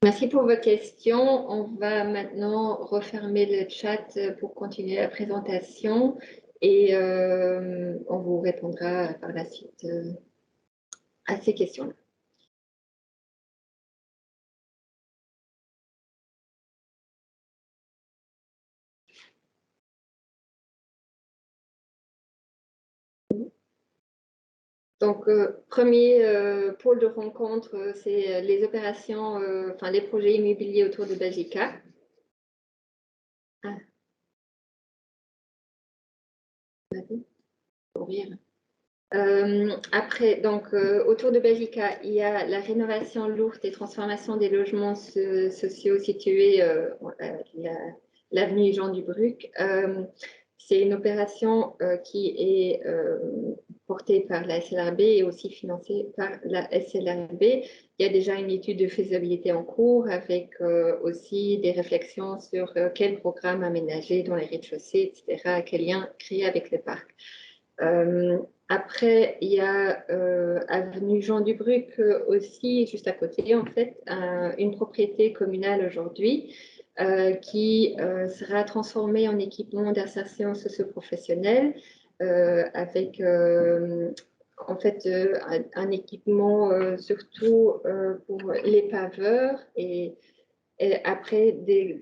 Merci pour vos questions. On va maintenant refermer le chat pour continuer la présentation et on vous répondra par la suite à ces questions-là. Donc, premier pôle de rencontre, c'est les opérations, enfin les projets immobiliers autour de Belgica. Ah. Pour rire. Après, donc, autour de Belgica, il y a la rénovation lourde et transformation des logements sociaux situés l'avenue Jean Dubruck. C'est une opération qui est portée par la SLRB et aussi financée par la SLRB. Il y a déjà une étude de faisabilité en cours avec aussi des réflexions sur quel programme aménager dans les rez-de-chaussée, etc., quel lien créer avec le parc. Après, il y a avenue Jean Dubruck aussi, juste à côté, en fait, une propriété communale aujourd'hui qui sera transformée en équipement d'insertion socio-professionnelle avec en fait un équipement surtout pour les paveurs et après,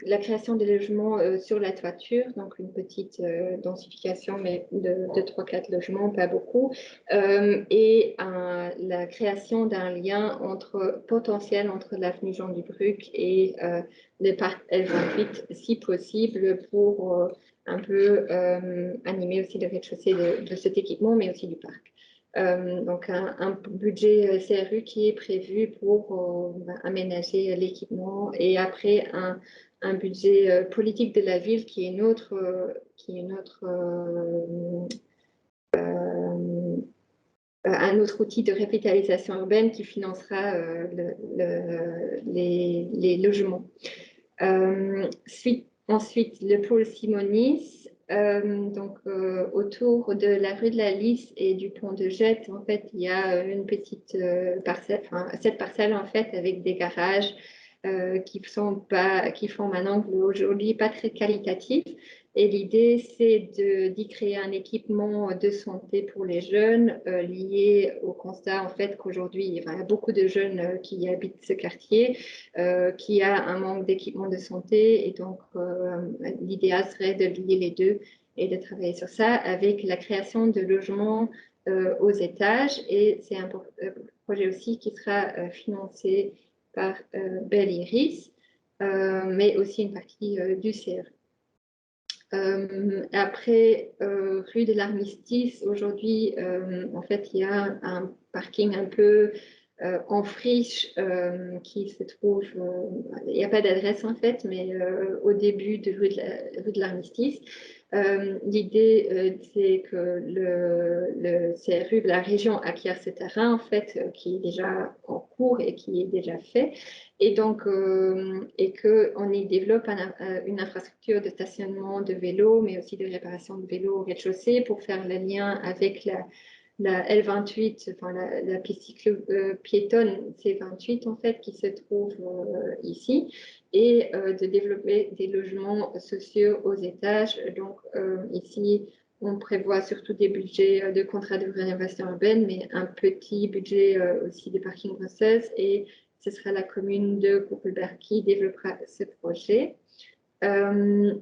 la création des logements sur la toiture, donc une petite densification, mais de 3-4 logements, pas beaucoup, et la création d'un lien potentiel entre l'avenue Jean Dubruck et le parc L28, si possible, pour un peu animer aussi le rez-de-chaussée de cet équipement, mais aussi du parc. Donc un budget CRU qui est prévu pour aménager l'équipement et après un budget politique de la ville qui est un autre outil de revitalisation urbaine qui financera les logements. Ensuite, le pôle Simonis, donc autour de la rue de la Lys et du pont de Jette, en fait, il y a une petite parcelle, enfin, cette parcelle en fait avec des garages qui font un angle aujourd'hui pas très qualitatif. Et l'idée, c'est d'y créer un équipement de santé pour les jeunes lié au constat en fait qu'aujourd'hui, il y a beaucoup de jeunes qui habitent ce quartier, qui a un manque d'équipement de santé. Et donc, l'idéal serait de lier les deux et de travailler sur ça avec la création de logements aux étages. Et c'est un projet aussi qui sera financé par Belle Iris, mais aussi une partie du CRU. Après, rue de l'Armistice, aujourd'hui, en fait, il y a un parking un peu en friche qui se trouve, il n'y a pas d'adresse en fait, mais au début de rue de l'Armistice. L'idée, c'est que le CRU de la région acquiert ce terrain en fait, qui est déjà en cours et qui est déjà fait. Et donc, et qu'on y développe une infrastructure de stationnement de vélos, mais aussi de réparation de vélos au rez-de-chaussée pour faire le lien avec la L28, enfin la piste piétonne C28 en fait, qui se trouve ici, et de développer des logements sociaux aux étages. Donc ici, on prévoit surtout des budgets de contrats de rénovation urbaine, mais un petit budget aussi de parking Bruxelles, et ce sera la commune de Koppelberg qui développera ce projet.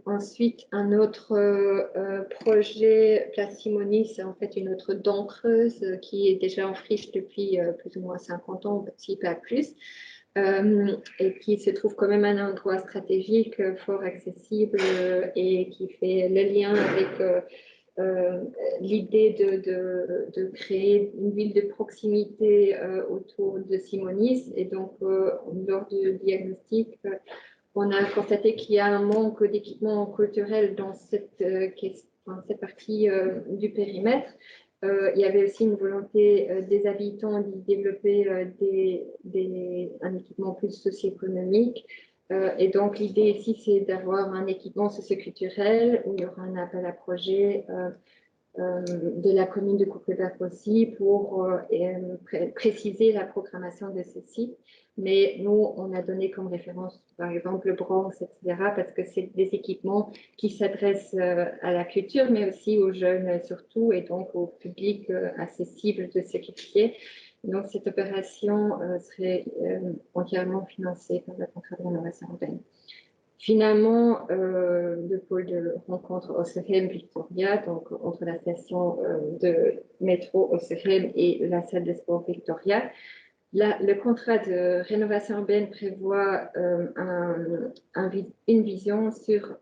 Ensuite, un autre projet, Place Simonis, c'est en fait une autre dent creuse qui est déjà en friche depuis plus ou moins 50 ans, si pas plus, et qui se trouve quand même à un endroit stratégique, fort accessible et qui fait le lien avec l'idée de créer une ville de proximité autour de Simonis. Et donc, lors du diagnostic, on a constaté qu'il y a un manque d'équipement culturel dans cette partie du périmètre. Il y avait aussi une volonté des habitants d'y développer un équipement plus socio-économique. Et donc, l'idée ici, c'est d'avoir un équipement socioculturel où il y aura un appel à projet de la commune de Koppelberg aussi pour préciser la programmation de ce site. Mais nous, on a donné comme référence, par exemple, le Bronx, etc., parce que c'est des équipements qui s'adressent à la culture, mais aussi aux jeunes surtout, et donc au public assez cible de ce quartier. Donc, cette opération serait entièrement financée par le contrat de rénovation urbaine. Finalement, le pôle de rencontre Osterheim-Victoria, donc entre la station de métro Osterheim et la salle de sport Victoria, le contrat de rénovation urbaine prévoit une vision sur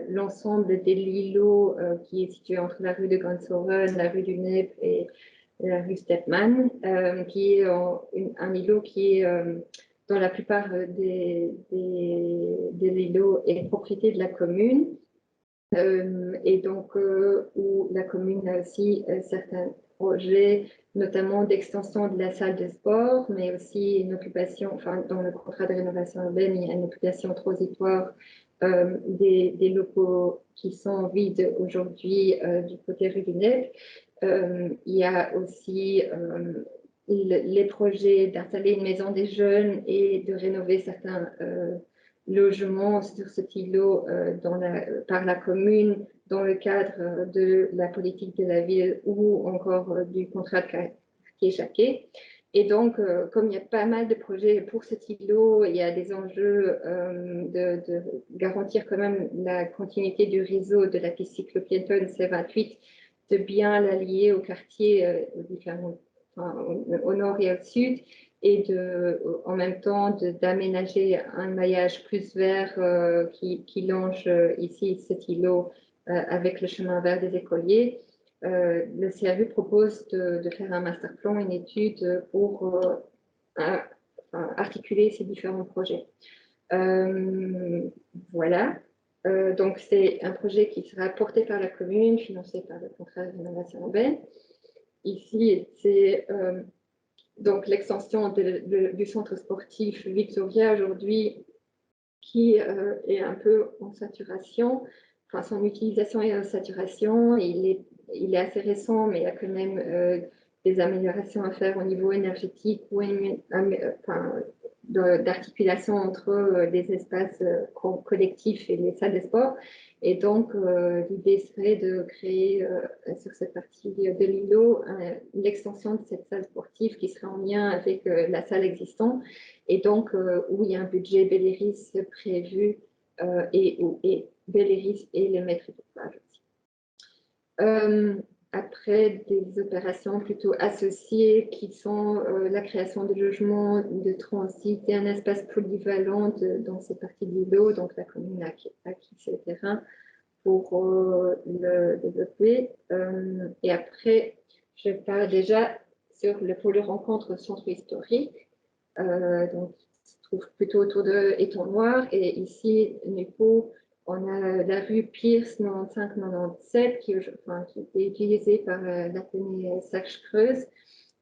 l'ensemble des îlots qui est situé entre la rue de Ganshoven, la rue du Neb et la rue Steppmann, qui est un îlot qui est, dans la plupart des îlots, est propriété de la commune. Et donc, où la commune a aussi certains projets, notamment d'extension de la salle de sport, mais aussi une occupation, enfin, dans le contrat de rénovation urbaine, il y a une occupation transitoire des locaux qui sont vides aujourd'hui du côté rue du Neb. Il y a aussi les projets d'installer une maison des jeunes et de rénover certains logements sur ce îlot par la commune dans le cadre de la politique de la ville ou encore du contrat de quartier Jacquet. Et donc, comme il y a pas mal de projets pour cet îlot, il y a des enjeux de garantir quand même la continuité du réseau de la piste cyclo-piétonne C28, de bien l'allier au quartier au nord et au sud, et en même temps d'aménager un maillage plus vert qui longe ici cet îlot avec le chemin vert des écoliers. Le CRU propose de faire un master plan, une étude pour articuler ces différents projets. Voilà. Donc, c'est un projet qui sera porté par la commune, financé par le contrat de rénovation urbaine. Ici, c'est donc l'extension du centre sportif Victoria aujourd'hui, qui est un peu en saturation. Enfin, son utilisation est en saturation. Il est assez récent, mais il y a quand même des améliorations à faire au niveau énergétique ou d'articulation entre les espaces collectifs et les salles de sport. Et donc, l'idée serait de créer sur cette partie de l'îlot l'extension de cette salle sportive qui serait en lien avec la salle existante, et donc où il y a un budget Belléris prévu et Belléris et le maître d'ouvrage aussi. Après, des opérations plutôt associées qui sont la création de logements de transit et un espace polyvalent dans cette partie de l'îlot. Donc, la commune a acquis ce terrain pour le développer. Et après, je parle déjà sur le pôle de rencontre centre historique. Donc, il se trouve plutôt autour de Étang Noir. Et ici, Nupo, on a la rue Pierce 95-97 qui est utilisée par l'Athénée Sachs-Creuse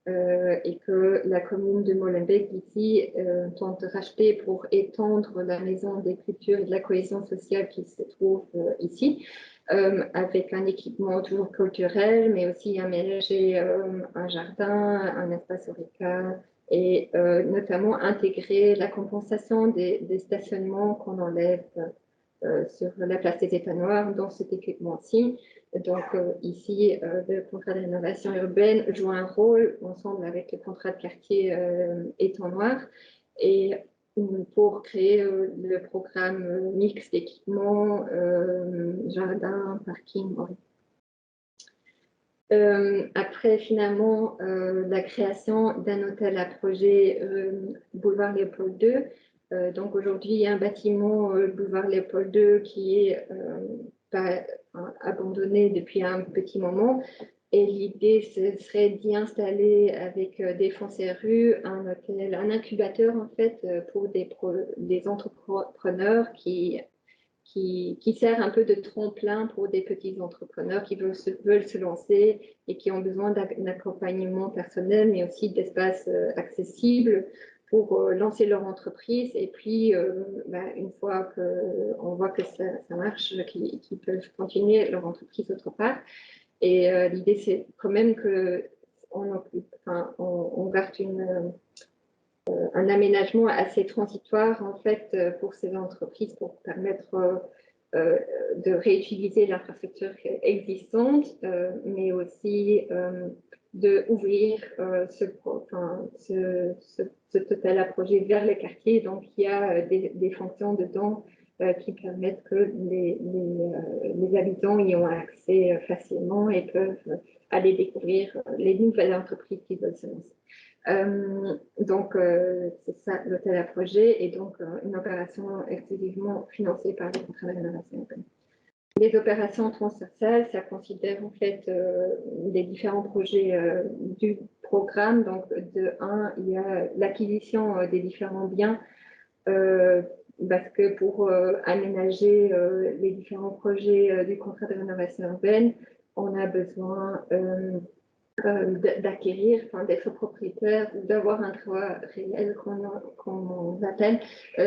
et que la commune de Molenbeek ici tente de racheter pour étendre la maison des cultures et de la cohésion sociale qui se trouve ici, avec un équipement toujours culturel, mais aussi aménager un jardin, un espace horeca, et notamment intégrer la compensation des stationnements qu'on enlève sur la place des États noirs dans cet équipement-ci. Donc ici, le contrat de rénovation urbaine joue un rôle ensemble avec le contrat de quartier Étang Noir, et pour créer le programme mix d'équipements, jardin, parking. Après, finalement, la création d'un hôtel à projet boulevard Léopold II. Donc aujourd'hui, il y a un bâtiment boulevard Léopold II qui est abandonné depuis un petit moment. Et l'idée, ce serait d'y installer avec Défense RU un hôtel, un incubateur en fait pour des entrepreneurs qui sert un peu de tremplin pour des petits entrepreneurs qui veulent se lancer et qui ont besoin d'un accompagnement personnel, mais aussi d'espaces accessibles pour lancer leur entreprise. Et puis, une fois qu'on voit que ça marche, qu'ils peuvent continuer leur entreprise autre part. Et l'idée, c'est quand même qu'on garde un aménagement assez transitoire en fait pour ces entreprises pour permettre de réutiliser l'infrastructure existante, mais aussi d'ouvrir ce total à projet vers les quartiers. Donc, il y a des fonctions dedans qui permettent que les habitants y ont accès facilement et peuvent aller découvrir les nouvelles entreprises qui veulent se lancer. C'est ça l'hôtel à projet et donc une opération exclusivement financée par le contrat de rénovation urbaine. Les opérations transversales, ça considère en fait les différents projets du programme. Donc, de un, il y a l'acquisition des différents biens parce que pour aménager les différents projets du contrat de rénovation urbaine, on a besoin d'acquérir, d'être propriétaire ou d'avoir un droit réel qu'on appelle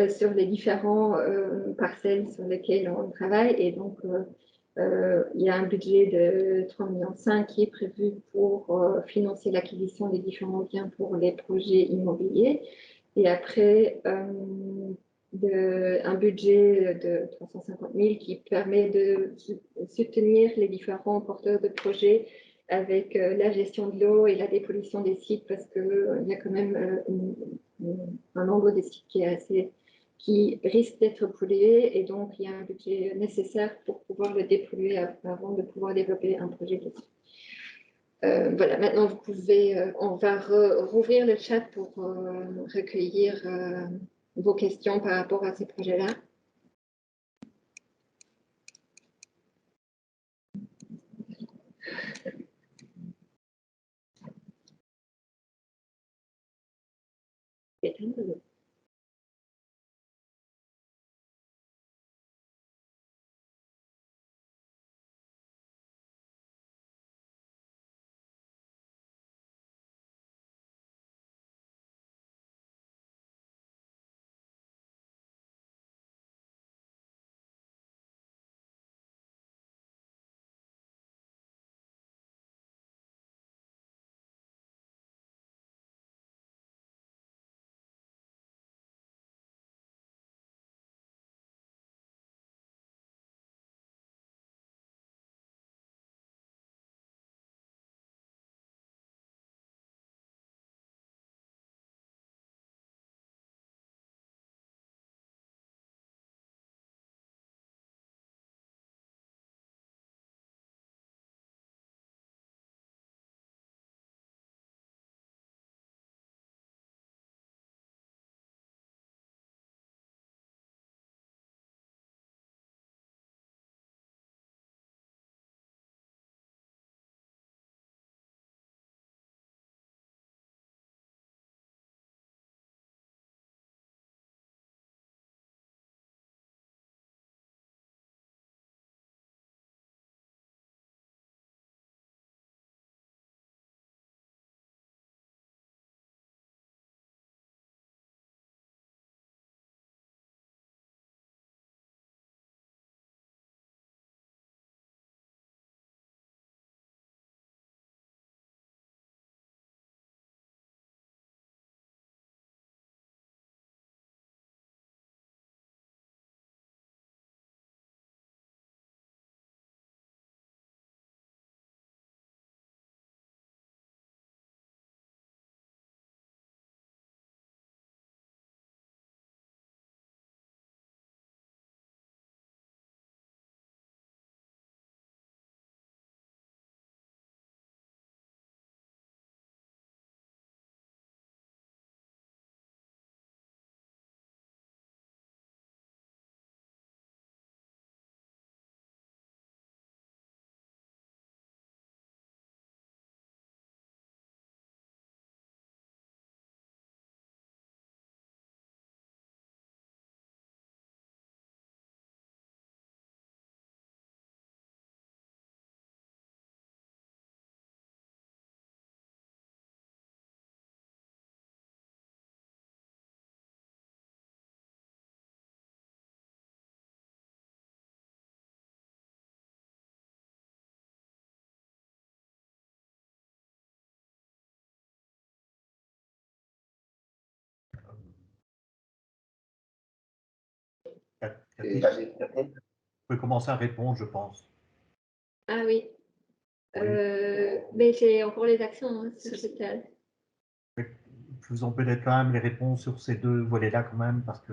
sur les différents parcelles sur lesquelles on travaille. Et donc, il y a un budget de 3,5 millions qui est prévu pour financer l'acquisition des différents biens pour les projets immobiliers. Et après, un budget de 350 000 qui permet de soutenir les différents porteurs de projets avec la gestion de l'eau et la dépollution des sites parce qu'il y a quand même un nombre de sites qui risque d'être pollué et donc il y a un budget nécessaire pour pouvoir le dépolluer avant de pouvoir développer un projet dessus. Voilà, maintenant vous pouvez, on va rouvrir le chat pour recueillir vos questions par rapport à ces projets-là. Vous pouvez commencer à répondre, je pense. Ah oui. Oui. Mais j'ai encore les actions hein, sur ce tel. Faisons peut-être quand même les réponses sur ces deux volets-là quand même, parce que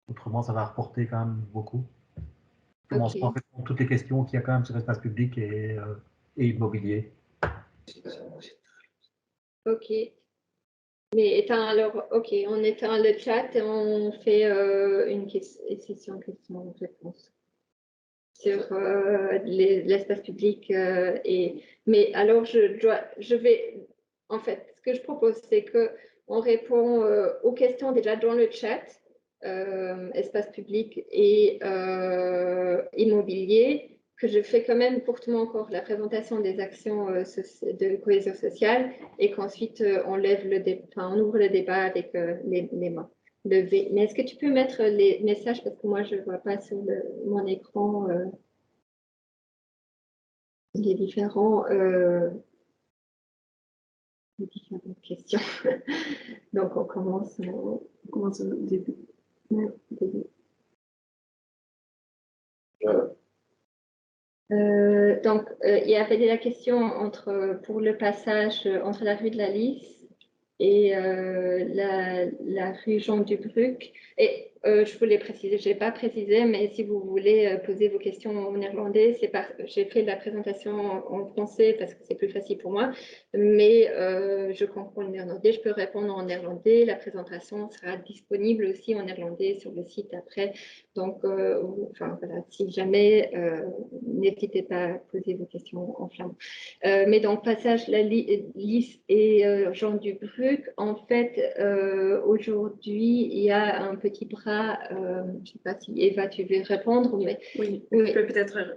autrement ça va reporter quand même beaucoup. Commençons par répondre toutes les questions qu'il y a quand même sur l'espace public et immobilier. Ok. Mais alors, ok, on éteint le chat et on fait une session questions-réponses sur l'espace public. Mais alors, je vais, en fait, ce que je propose, c'est qu'on répond aux questions déjà dans le chat, espace public et immobilier, que je fais quand même courtement encore la présentation des actions de cohésion sociale et qu'ensuite on ouvre le débat avec les mains levées. Mais est-ce que tu peux mettre les messages parce que moi je ne vois pas sur mon écran les différentes questions. Donc on commence au début. Il y avait la question pour le passage entre la rue de la Lys et la rue Jean Dubruck. Et je voulais préciser, je n'ai pas précisé, mais si vous voulez poser vos questions en néerlandais, j'ai fait la présentation en français parce que c'est plus facile pour moi, mais je comprends le néerlandais, je peux répondre en néerlandais. La présentation sera disponible aussi en néerlandais sur le site après. Donc, voilà, si jamais, n'hésitez pas à poser vos questions en flamand. Mais donc, passage la Lys et Jean Dubruck, en fait, aujourd'hui, il y a un petit bras, je ne sais pas si Eva, tu veux répondre, mais... Oui, ik wil peut-être...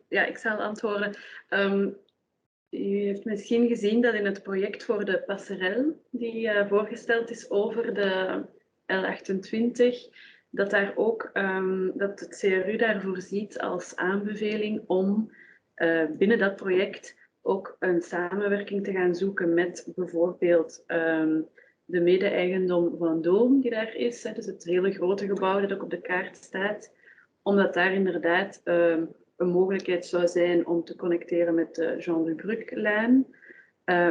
ja, ik zal antwoorden. U heeft misschien gezien dat in het project voor de passerelle, die voorgesteld is over de L28, dat daar ook dat het CRU daarvoor ziet als aanbeveling om binnen dat project ook een samenwerking te gaan zoeken met bijvoorbeeld de mede-eigendom van Doom die daar is, dus het hele grote gebouw dat ook op de kaart staat, omdat daar inderdaad een mogelijkheid zou zijn om te connecteren met de Jean Dubruck-lijn.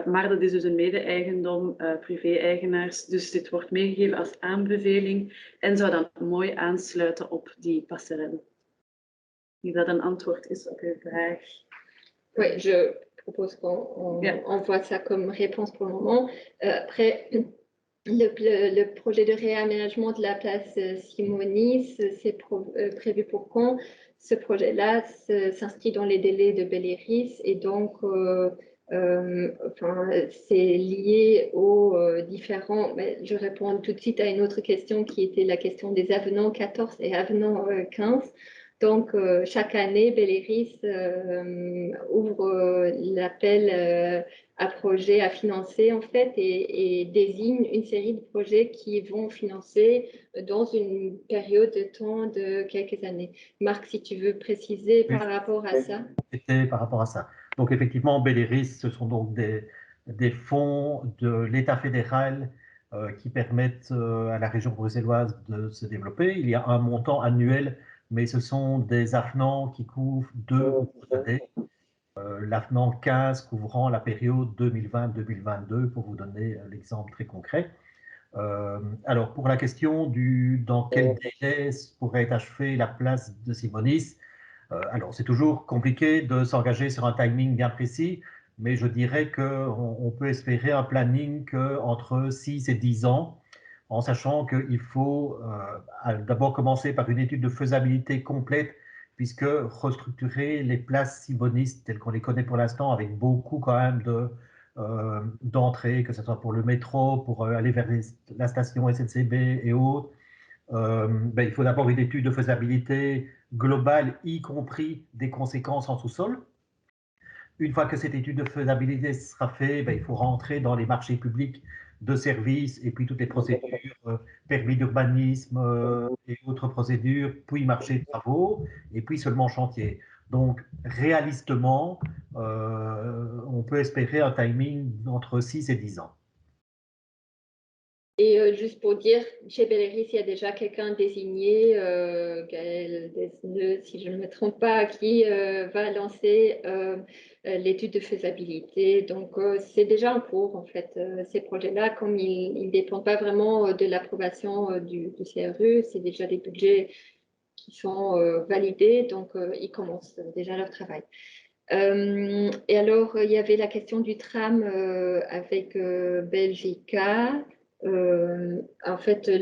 Maar dat is dus een mede-eigendom, privé-eigenaars. Dus dit wordt meegegeven als aanbeveling en zou dan mooi aansluiten op die passerelle. Wie dat een antwoord is op uw vraag. Oui, je propose qu'on voit ça comme réponse pour le moment. Après, le projet de réaménagement de la place Simonis, c'est prévu pour quand? Ce projet-là s'inscrit dans les délais de Belléris et donc c'est lié aux différents... je réponds tout de suite à une autre question qui était la question des avenants 14 et avenants 15. Donc, chaque année, Belléris ouvre l'appel à projets à financer, en fait, et désigne une série de projets qui vont financer dans une période de temps de quelques années. Marc, si tu veux préciser par rapport à ça. C'était par rapport à ça. Donc, effectivement, Belléris, ce sont donc des fonds de l'État fédéral qui permettent à la région bruxelloise de se développer. Il y a un montant annuel, mais ce sont des avenants qui couvrent 2 ou 3 années. L'avenant 15 couvrant la période 2020-2022, pour vous donner l'exemple très concret. Alors, pour la question dans quel délai pourrait être achevée la place de Simonis, alors c'est toujours compliqué de s'engager sur un timing bien précis, mais je dirais qu'on peut espérer un planning entre 6 et 10 ans, en sachant qu'il faut d'abord commencer par une étude de faisabilité complète, puisque restructurer les places Simonis telles qu'on les connaît pour l'instant, avec beaucoup quand même d'entrées, que ce soit pour le métro, pour aller vers la station SNCB et autres, il faut d'abord une étude de faisabilité globale, y compris des conséquences en sous-sol. Une fois que cette étude de faisabilité sera faite, il faut rentrer dans les marchés publics de services et puis toutes les procédures, permis d'urbanisme et autres procédures, puis marché de travaux et puis seulement chantier. Donc, réalistement, on peut espérer un timing entre 6 et 10 ans. Et juste pour dire, chez Belléris, il y a déjà quelqu'un désigné qui SNE, si je ne me trompe pas, qui va lancer l'étude de faisabilité. Donc, c'est déjà en cours, en fait, ces projets-là, comme ils ne dépendent pas vraiment de l'approbation du CRU, c'est déjà des budgets qui sont validés, donc ils commencent déjà leur travail. Et alors, il y avait la question du tram avec Belgica. En fait, il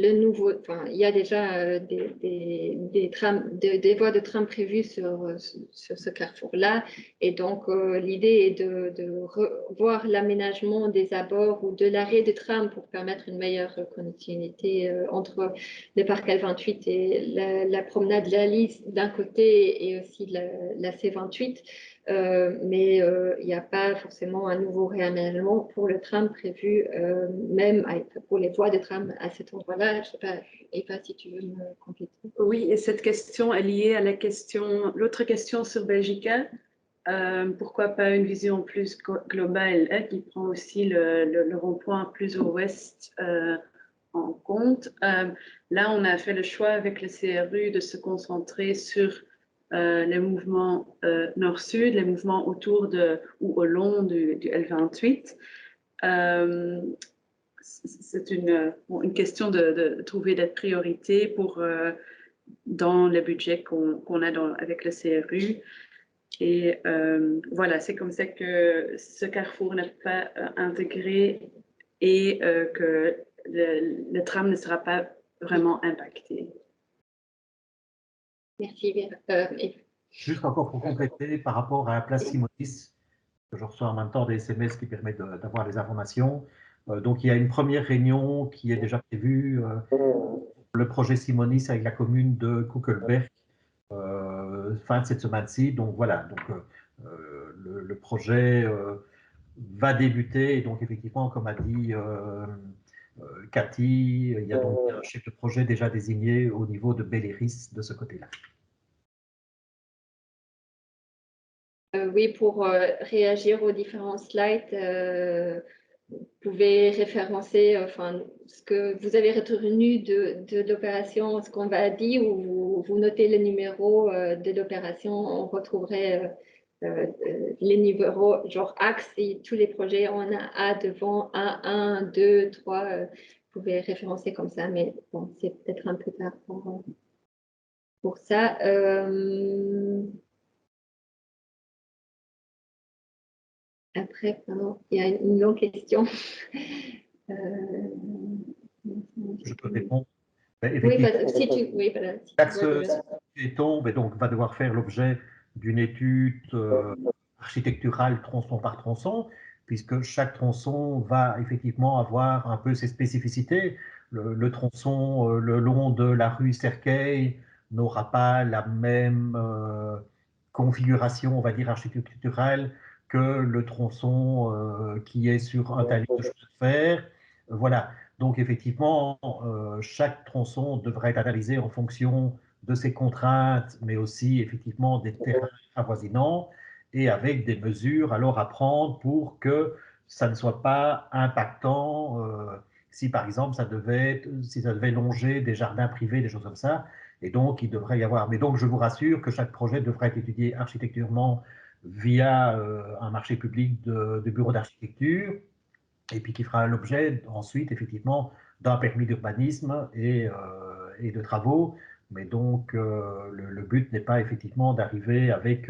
y a déjà des voies de tram prévues sur ce carrefour-là. Et donc, l'idée est de revoir l'aménagement des abords ou de l'arrêt de tram pour permettre une meilleure connectivité entre le parc L28 et la promenade La Lys d'un côté et aussi la C28. Mais il n'y a pas forcément un nouveau réaménagement pour le tram prévu, même pour les voies de tram à cet endroit-là. Je ne sais pas, Eva, si tu veux me compléter. Oui, et cette question est liée à l'autre question sur Belgica. Pourquoi pas une vision plus globale qui prend aussi le rond-point plus au ouest en compte. Là, on a fait le choix avec le CRU de se concentrer sur les mouvements nord-sud, les mouvements autour ou au long du L28. C'est une question de trouver des priorités dans le budget qu'on a avec le CRU. Et voilà, c'est comme ça que ce carrefour n'est pas intégré et que le tram ne sera pas vraiment impacté. Merci, Juste encore pour compléter par rapport à la place Simonis, que je reçois en même temps des SMS qui permettent d'avoir les informations. Donc il y a une première réunion qui est déjà prévue, le projet Simonis avec la commune de Kuckelberg, fin de cette semaine-ci. Donc voilà, donc, le projet va débuter. Et donc effectivement, comme a dit Cathy, il y a donc un chef de projet déjà désigné au niveau de Belléris de ce côté-là. Oui, pour réagir aux différents slides, vous pouvez référencer ce que vous avez retenu de l'opération, ce qu'on va dire, ou vous notez le numéro de l'opération. On retrouverait les numéros, genre axe, et tous les projets, on a A devant, 1, 2, 3. Vous pouvez référencer comme ça, mais bon, c'est peut-être un peu tard pour ça. Après, pardon, il y a une longue question. Je peux répondre. Oui, si tu oui, voilà, si l'axe piéton donc, va devoir faire l'objet d'une étude architecturale tronçon par tronçon, puisque chaque tronçon va effectivement avoir un peu ses spécificités. Le tronçon le long de la rue Cercueil n'aura pas la même configuration, on va dire, architecturale que le tronçon qui est sur un talus de chemin de fer. Voilà. Donc effectivement, chaque tronçon devrait être analysé en fonction de ses contraintes, mais aussi effectivement des terrains avoisinants et avec des mesures alors à prendre pour que ça ne soit pas impactant si par exemple si ça devait longer des jardins privés, des choses comme ça. Et donc il devrait y avoir. Mais donc je vous rassure que chaque projet devrait être étudié architecturement via un marché public de bureaux d'architecture et puis qui fera l'objet ensuite effectivement d'un permis d'urbanisme et de travaux. Mais donc le but n'est pas effectivement d'arriver avec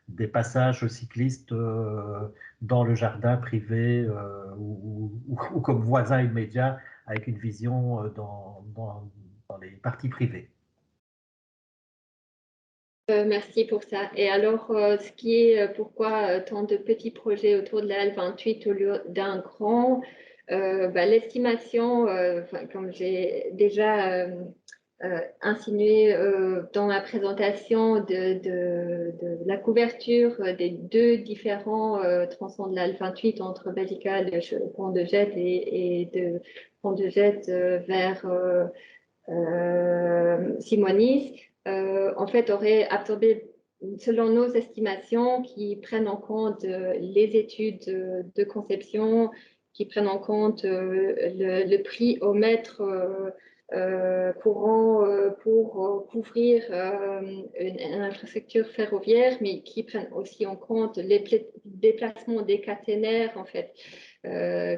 des passages cyclistes dans le jardin privé ou comme voisin immédiat avec une vision dans les parties privées. Merci pour ça. Et alors, ce qui est pourquoi tant de petits projets autour de la L28 au lieu d'un grand, l'estimation, comme j'ai déjà insinué dans ma présentation de la couverture des deux différents tronçons de la L28 entre Belgica, le pont de Jette et de pont de Jette vers Simonis. En fait, aurait absorbé, selon nos estimations, qui prennent en compte les études de conception, qui prennent en compte le prix au mètre courants pour couvrir une infrastructure ferroviaire, mais qui prennent aussi en compte les déplacements des caténaires, en fait,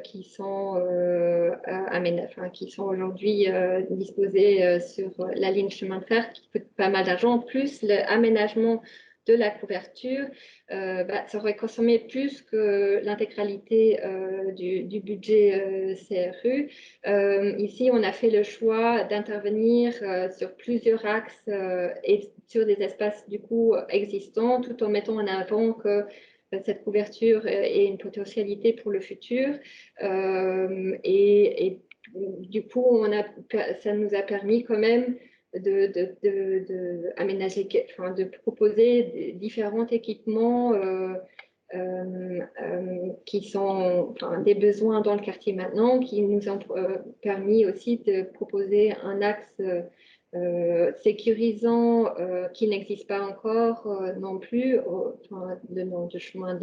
qui sont, qui sont aujourd'hui disposés sur la ligne chemin de fer, qui coûte pas mal d'argent, plus l'aménagement de la couverture, ça aurait consommé plus que l'intégralité du budget CRU. Ici, on a fait le choix d'intervenir sur plusieurs axes et sur des espaces du coup existants, tout en mettant en avant que cette couverture est une potentialité pour le futur. Et du coup, ça nous a permis quand même aménager, enfin, de proposer différents équipements qui sont des besoins dans le quartier maintenant, qui nous ont permis aussi de proposer un axe sécurisant qui n'existe pas encore non plus, le nom de chemin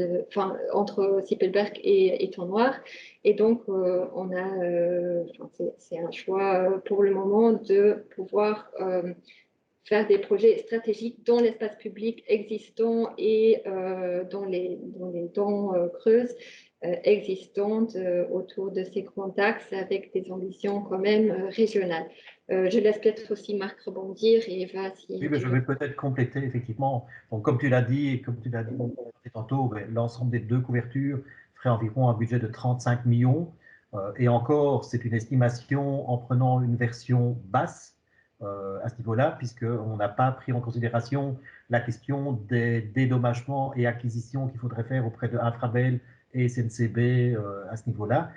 entre Sippelberg et Étang Noir. Et donc, c'est un choix pour le moment de pouvoir faire des projets stratégiques dans l'espace public existant et dans les dents creuses existantes autour de ces grands axes avec des ambitions quand même régionales. Je laisse peut-être aussi Marc rebondir et Eva si... Oui, mais je vais peut-être compléter effectivement. Donc, comme tu l'as dit et comme tu l'as dit tantôt, l'ensemble des deux couvertures ferait environ un budget de 35 millions. Et encore, c'est une estimation en prenant une version basse à ce niveau-là, puisqu'on n'a pas pris en considération la question des dédommagements et acquisitions qu'il faudrait faire auprès de Infrabel et SNCB à ce niveau-là.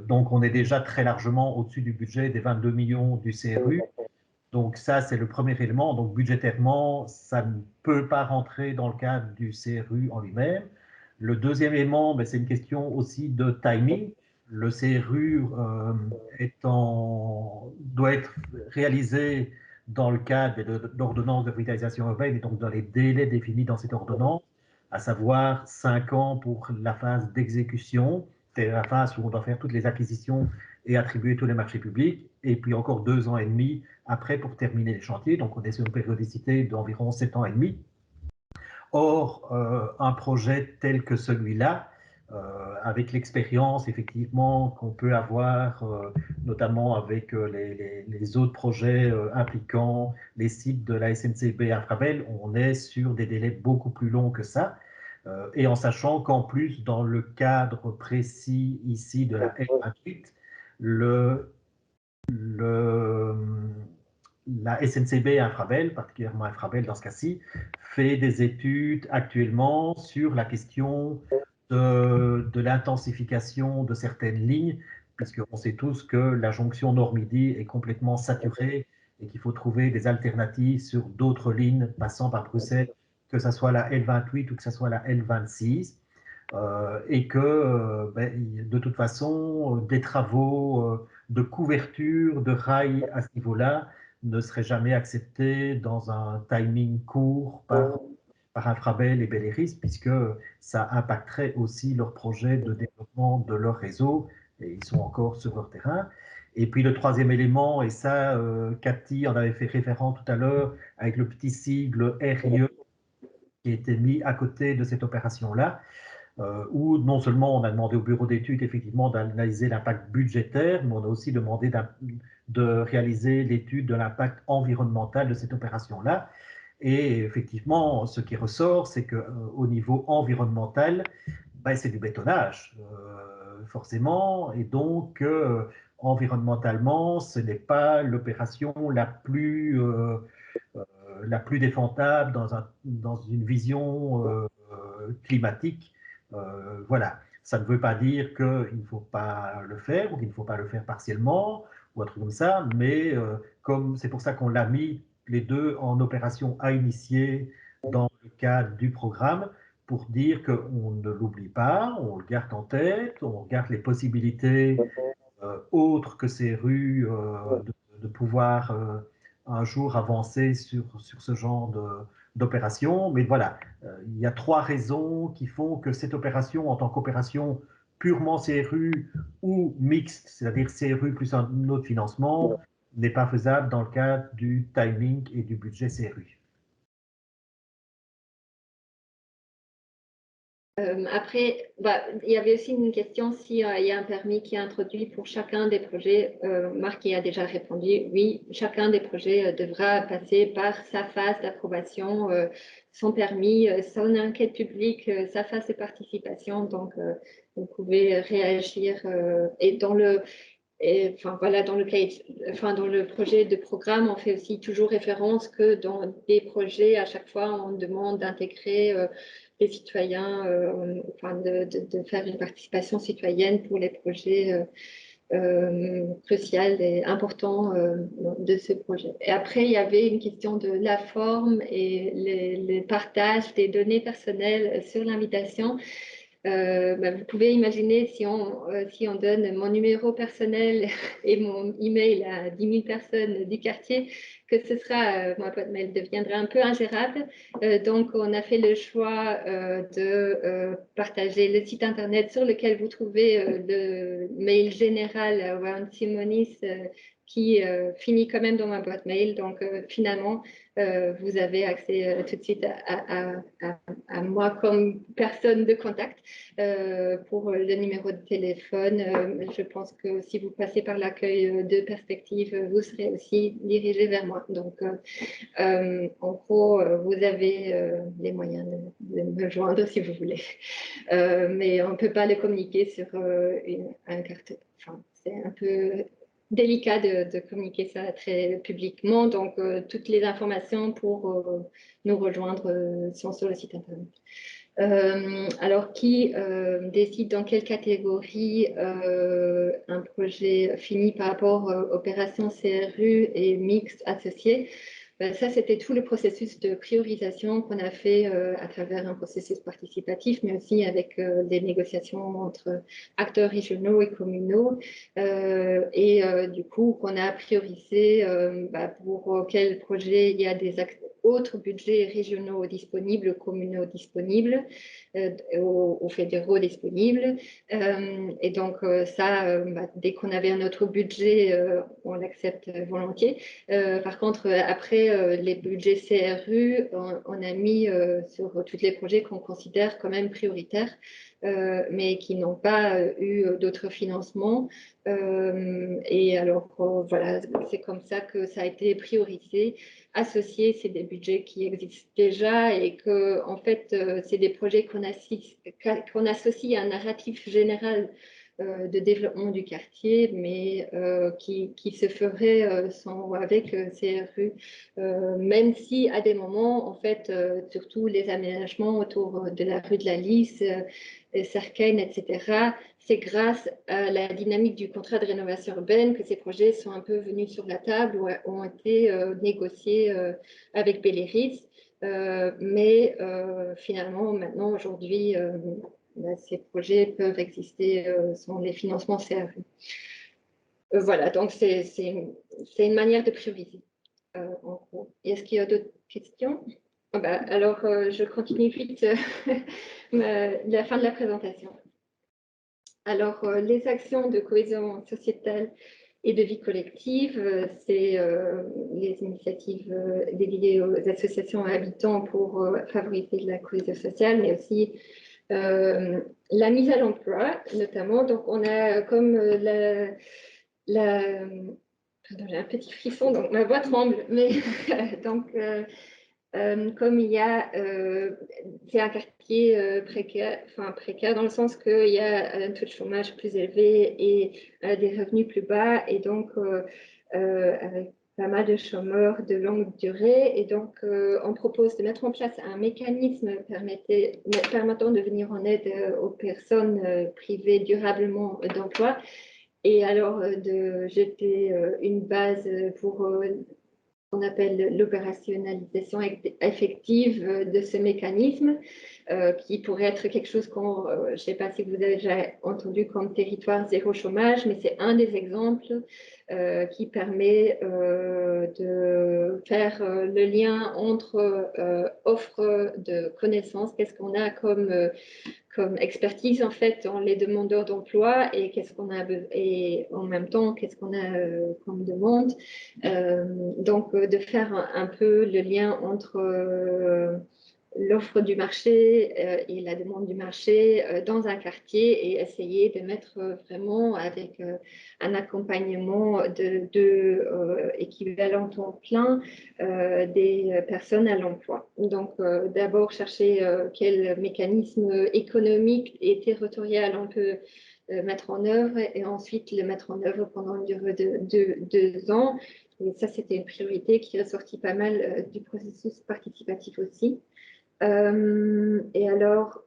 Donc, on est déjà très largement au-dessus du budget des 22 millions du CRU. Donc ça, c'est le premier élément. Donc budgétairement, ça ne peut pas rentrer dans le cadre du CRU en lui-même. Le deuxième élément, c'est une question aussi de timing. Le CRU doit être réalisé dans le cadre de l'ordonnance de revitalisation urbaine et donc dans les délais définis dans cette ordonnance, à savoir 5 ans pour la phase d'exécution, c'est la phase où on doit faire toutes les acquisitions et attribuer tous les marchés publics, et puis encore 2 ans et demi après pour terminer les chantiers. Donc on est sur une périodicité d'environ 7 ans et demi. Or, un projet tel que celui-là, avec l'expérience effectivement qu'on peut avoir, notamment avec les autres projets impliquant les sites de la SNCB Infrabel, on est sur des délais beaucoup plus longs que ça. Et en sachant qu'en plus, dans le cadre précis ici de la L28, la SNCB Infrabel, particulièrement Infrabel dans ce cas-ci, fait des études actuellement sur la question de l'intensification de certaines lignes, puisqu'on sait tous que la jonction Nord-Midi est complètement saturée et qu'il faut trouver des alternatives sur d'autres lignes passant par Bruxelles, que ce soit la L28 ou que ce soit la L26. Et que de toute façon, des travaux de couverture de rails à ce niveau-là ne seraient jamais acceptés dans un timing court par Infrabel et Belleris, puisque ça impacterait aussi leur projet de développement de leur réseau, et ils sont encore sur leur terrain. Et puis le troisième élément, et ça, Cathy en avait fait référence tout à l'heure, avec le petit sigle RIE qui était mis à côté de cette opération-là, où non seulement on a demandé au bureau d'études effectivement d'analyser l'impact budgétaire, mais on a aussi demandé de réaliser l'étude de l'impact environnemental de cette opération-là. Et effectivement, ce qui ressort, c'est qu'au niveau environnemental, c'est du bétonnage, forcément, et donc environnementalement, ce n'est pas l'opération la plus défendable dans une vision climatique. Voilà, ça ne veut pas dire qu'il ne faut pas le faire ou qu'il ne faut pas le faire partiellement ou un truc comme ça, mais comme c'est pour ça qu'on l'a mis les deux en opération à initier dans le cadre du programme, pour dire qu'on ne l'oublie pas, on le garde en tête, on regarde les possibilités autres que ces rues de pouvoir un jour avancer sur ce genre d'opération. Mais voilà, il y a 3 raisons qui font que cette opération, en tant qu'opération purement CRU ou mixte, c'est-à-dire CRU plus un autre financement, n'est pas faisable dans le cadre du timing et du budget CRU. Après, il y avait aussi une question s'il y a un permis qui est introduit pour chacun des projets. Marc y a déjà répondu. Oui, chacun des projets devra passer par sa phase d'approbation, son permis, son enquête publique, sa phase de participation. Donc, vous pouvez réagir. Et dans le voilà, dans le projet de programme, on fait aussi toujours référence que dans des projets, à chaque fois, on demande d'intégrer les citoyens, de faire une participation citoyenne pour les projets cruciaux et importants de ce projet. Et après, il y avait une question de la forme et le partage des données personnelles sur l'invitation. Vous pouvez imaginer si on donne mon numéro personnel et mon email à 10 000 personnes du quartier, que ce sera, ma boîte mail deviendra un peu ingérable. Donc, on a fait le choix de partager le site internet sur lequel vous trouvez le mail général Around Simonis qui finit quand même dans ma boîte mail. Donc, finalement, vous avez accès tout de suite à moi comme personne de contact. Pour le numéro de téléphone, je pense que si vous passez par l'accueil de Perspective, vous serez aussi dirigé vers moi. Donc, en gros, vous avez les moyens de me joindre si vous voulez. Mais on ne peut pas le communiquer sur un carte. Enfin, c'est un peu délicat de communiquer ça très publiquement. Donc, toutes les informations pour nous rejoindre sont sur le site internet. Alors, qui décide dans quelle catégorie un projet finit par rapport aux opérations CRU et mixte associées? Ça, c'était tout le processus de priorisation qu'on a fait à travers un processus participatif, mais aussi avec des négociations entre acteurs régionaux et communaux. Du coup, qu'on a priorisé pour quel projet il y a des autres budgets régionaux disponibles, communaux disponibles, aux fédéraux disponibles. Et donc, dès qu'on avait un autre budget, on l'accepte volontiers. Par contre, après les budgets CRU, on a mis sur tous les projets qu'on considère quand même prioritaires, mais qui n'ont pas eu d'autres financements. Et alors, voilà, c'est comme ça que ça a été priorisé. Associé, c'est des budgets qui existent déjà et que, en fait, c'est des projets qu'on associe à un narratif général de développement du quartier, mais qui se ferait avec CRU, même si à des moments, en fait, surtout les aménagements autour de la rue de la Lys, Serquaine, etc., c'est grâce à la dynamique du contrat de rénovation urbaine que ces projets sont un peu venus sur la table ou ont été négociés avec Belléris. Mais finalement, maintenant, aujourd'hui, ces projets peuvent exister sans les financements CRU. Voilà, donc c'est une manière de prioriser, en gros. Est-ce qu'il y a d'autres questions? Alors, je continue vite la fin de la présentation. Alors, les actions de cohésion sociétale et de vie collective, c'est les initiatives dédiées aux associations habitants pour favoriser la cohésion sociale, mais aussi la mise à l'emploi, notamment. Donc, on a comme pardon, j'ai un petit frisson, donc ma voix tremble, mais donc, comme il y a, c'est un quartier précaire dans le sens qu'il y a un taux de chômage plus élevé et des revenus plus bas, et donc avec pas mal de chômeurs de longue durée. Et donc, on propose de mettre en place un mécanisme permettant de venir en aide aux personnes privées durablement d'emploi. Et alors, de jeter une base pour qu'on appelle l'opérationnalisation effective de ce mécanisme, qui pourrait être quelque chose je ne sais pas si vous avez déjà entendu comme territoire zéro chômage, mais c'est un des exemples qui permet de faire le lien entre offre de connaissances, qu'est-ce qu'on a comme expertise en fait dans les demandeurs d'emploi et qu'est-ce qu'on a et en même temps qu'est-ce qu'on a comme demande. Donc de faire un peu le lien entre l'offre du marché et la demande du marché dans un quartier et essayer de mettre vraiment avec un accompagnement de équivalent temps plein des personnes à l'emploi. Donc d'abord chercher quel mécanisme économique et territorial on peut mettre en œuvre et ensuite le mettre en œuvre pendant une durée de 2 ans. Et ça, c'était une priorité qui est ressortie pas mal du processus participatif aussi. Et alors,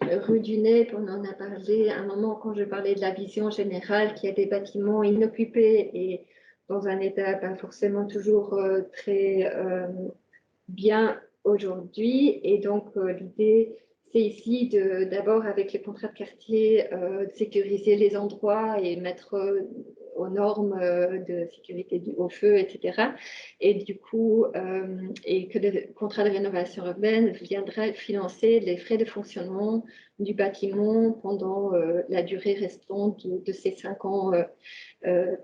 rue du Nez, on en a parlé à un moment quand je parlais de la vision générale, qu'il y a des bâtiments inoccupés et dans un état pas forcément toujours très bien aujourd'hui. Et donc, l'idée, c'est ici d'abord, avec les contrats de quartier, de sécuriser les endroits et mettre aux normes de sécurité au feu, etc. Et du coup, et que le contrat de rénovation urbaine viendrait financer les frais de fonctionnement du bâtiment pendant la durée restante de ces 5 ans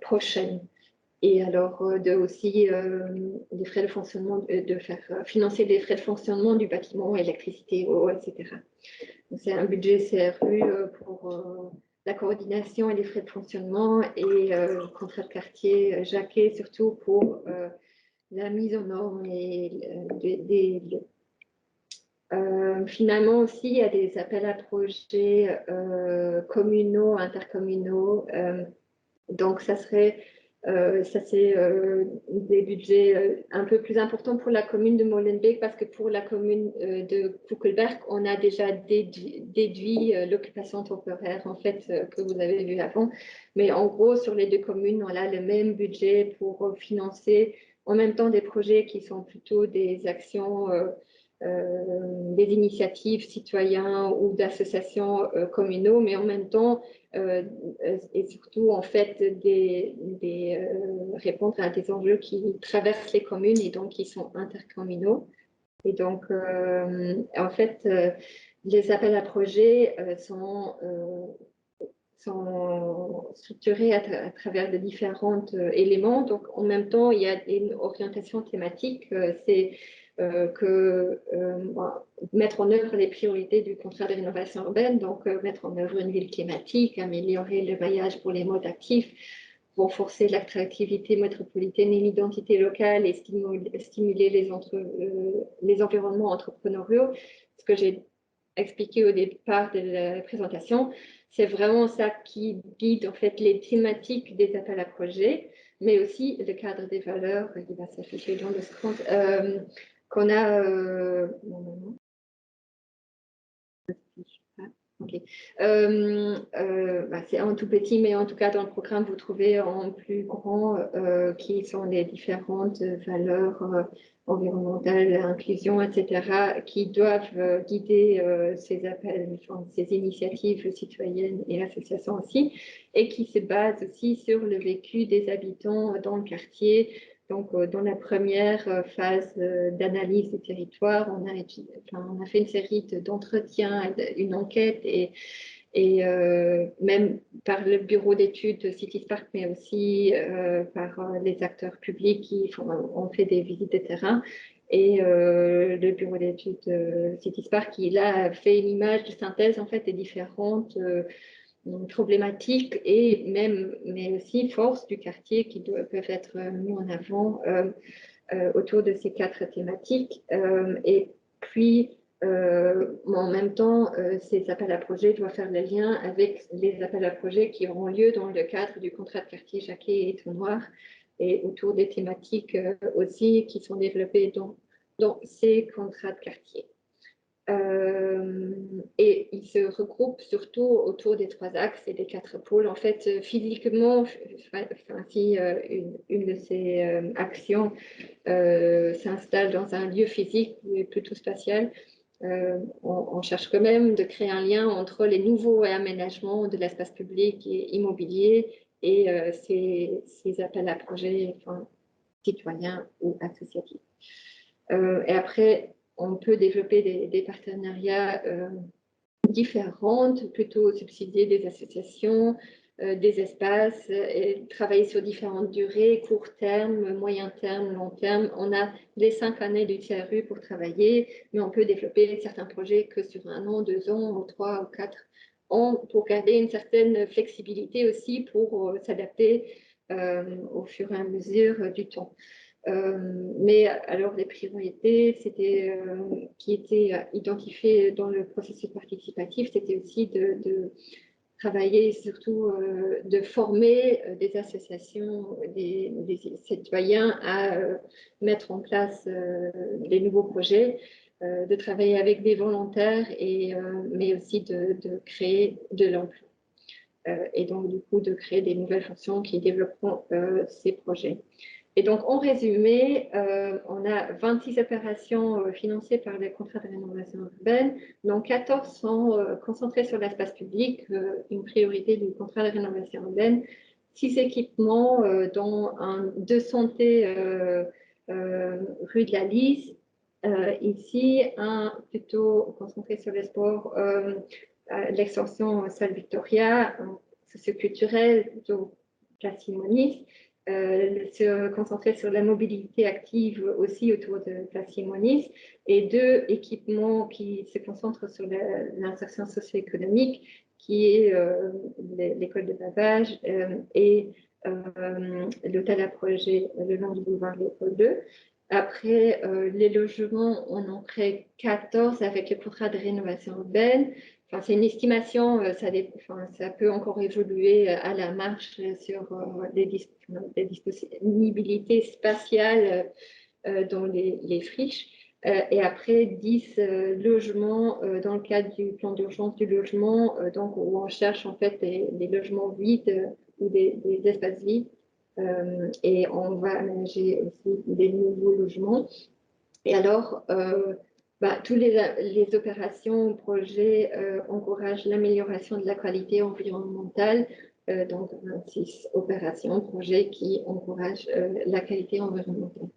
prochaines. Et alors aussi les frais de fonctionnement, de faire financer les frais de fonctionnement du bâtiment, électricité, eau, etc. C'est un budget CRU pour la coordination et les frais de fonctionnement et le contrat de quartier Jacquet, surtout pour la mise en norme des lieux. Finalement aussi, il y a des appels à projets communaux, intercommunaux. Donc, ça c'est des budgets un peu plus importants pour la commune de Molenbeek parce que pour la commune de Kuckelberg, on a déjà déduit l'occupation temporaire en fait que vous avez vu avant. Mais en gros, sur les 2 communes, on a le même budget pour financer en même temps des projets qui sont plutôt des actions des initiatives citoyennes ou d'associations communaux, mais en même temps et surtout en fait répondre à des enjeux qui traversent les communes et donc qui sont intercommunaux. Et donc en fait les appels à projets sont structurés à travers de différents éléments. Donc, en même temps, il y a une orientation thématique. C'est mettre en œuvre les priorités du contrat de rénovation urbaine, donc mettre en œuvre une ville climatique, améliorer le maillage pour les modes actifs, renforcer l'attractivité métropolitaine et l'identité locale et stimuler les environnements entrepreneuriaux. Ce que j'ai expliqué au départ de la présentation, c'est vraiment ça qui guide en fait les thématiques des appels à projets, mais aussi le cadre des valeurs qui va s'afficher dans le script qu'on a. Okay. C'est en tout petit, mais en tout cas dans le programme, vous trouvez en plus grand qui sont les différentes valeurs environnementales, inclusion, etc., qui doivent guider ces appels, ces initiatives citoyennes et associations aussi, et qui se basent aussi sur le vécu des habitants dans le quartier. Donc, dans la première phase d'analyse du territoire, on a fait une série d'entretiens, une enquête et même par le bureau d'études CitySpark, mais aussi par les acteurs publics qui ont fait des visites de terrain. Et le bureau d'études CitySpark, qui a fait une image de synthèse en fait des différentes problématiques mais aussi forces du quartier qui peuvent être mis en avant autour de ces 4 thématiques. Et puis, en même temps, ces appels à projets doivent faire le lien avec les appels à projets qui auront lieu dans le cadre du contrat de quartier Jacquet et Tout Noir et autour des thématiques aussi qui sont développées dans ces contrats de quartier. Et ils se regroupent surtout autour des 3 axes et des 4 pôles. En fait, physiquement, si une de ces actions s'installe dans un lieu physique plutôt spatial, on cherche quand même de créer un lien entre les nouveaux aménagements de l'espace public et immobilier et ces appels à projets citoyens ou associatifs. Et après, on peut développer des partenariats différentes, plutôt subsidier des associations, des espaces, et travailler sur différentes durées, court terme, moyen terme, long terme. On a les 5 années du CRU pour travailler, mais on peut développer certains projets que sur 1 an, 2 ans, ou 3 ou 4 ans, pour garder une certaine flexibilité aussi pour s'adapter au fur et à mesure du temps. Mais alors les priorités qui étaient identifiées dans le processus participatif, c'était aussi de travailler surtout de former des associations, des citoyens à mettre en place des nouveaux projets, de travailler avec des volontaires, mais aussi de créer de l'emploi. Et donc du coup de créer des nouvelles fonctions qui développeront ces projets. Et donc, en résumé, on a 26 opérations financées par les contrats de rénovation urbaine, dont 14 sont concentrées sur l'espace public, une priorité du contrat de rénovation urbaine, 6 équipements, dont un de santé rue de la Lys, ici, un plutôt concentré sur le sport, l'extension salle Victoria, socioculturel, plutôt place Simonis, se concentrer sur la mobilité active aussi autour de Place Simonis, et 2 équipements qui se concentrent sur l'insertion socio-économique, qui est l'école de pavage et l'hôtel à projet le long du boulevard Léopold II. Après, les logements, on en crée 14 avec le contrat de rénovation urbaine. Enfin, c'est une estimation, ça peut encore évoluer à la marche sur des disponibilités spatiales dans les friches. Et après, 10 logements dans le cadre du plan d'urgence du logement, donc où on cherche en fait des logements vides ou des espaces vides. Et on va aménager aussi des nouveaux logements. Et alors, tous les opérations, projets encouragent l'amélioration de la qualité environnementale, donc 26 opérations, projets qui encouragent la qualité environnementale.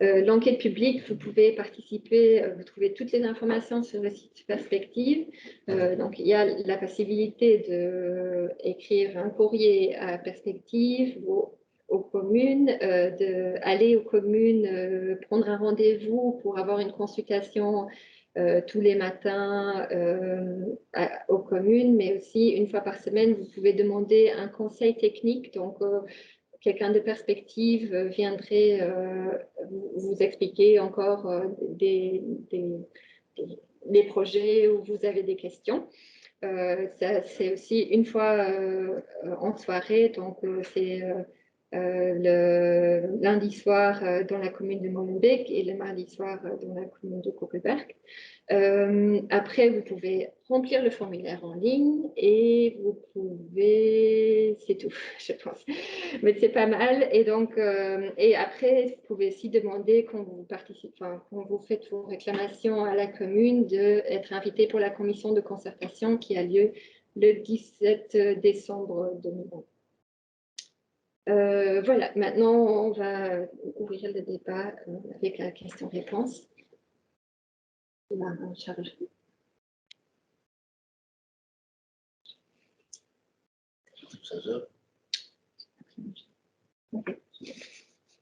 L'enquête publique, vous pouvez participer, vous trouvez toutes les informations sur le site Perspective. Donc, il y a la possibilité d'écrire un courrier à Perspective aux communes, d'aller aux communes, prendre un rendez-vous pour avoir une consultation tous les matins aux communes, mais aussi une fois par semaine, vous pouvez demander un conseil technique. Donc, quelqu'un de Perspective viendrait vous expliquer encore des projets où vous avez des questions. C'est aussi une fois en soirée, donc c'est le lundi soir dans la commune de Molenbeek et le mardi soir dans la commune de Kokelberg. Après, vous pouvez remplir le formulaire en ligne et vous pouvez, c'est tout, je pense, mais c'est pas mal. Et donc, et après, vous pouvez aussi demander quand vous faites vos réclamations à la commune d'être invité pour la commission de concertation qui a lieu le 17 décembre 2020. Voilà, maintenant on va ouvrir le débat avec la question-réponse.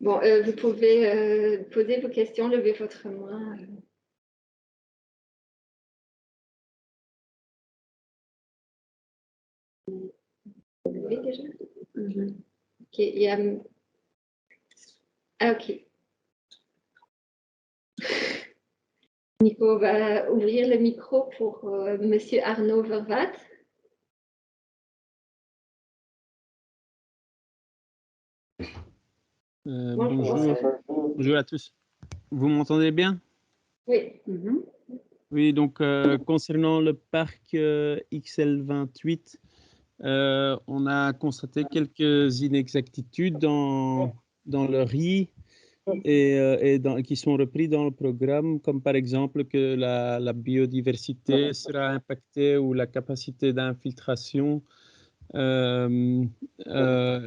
Bon, vous pouvez poser vos questions, lever votre main. Vous levez déjà? Ok, il y a... Ah, ok. Nico va ouvrir le micro pour Monsieur Arnaud Vervat. Bonjour à tous. Vous m'entendez bien? Oui. Oui, donc concernant le parc XL28, on a constaté quelques inexactitudes dans le RI et qui sont repris dans le programme, comme par exemple que la biodiversité sera impactée ou la capacité d'infiltration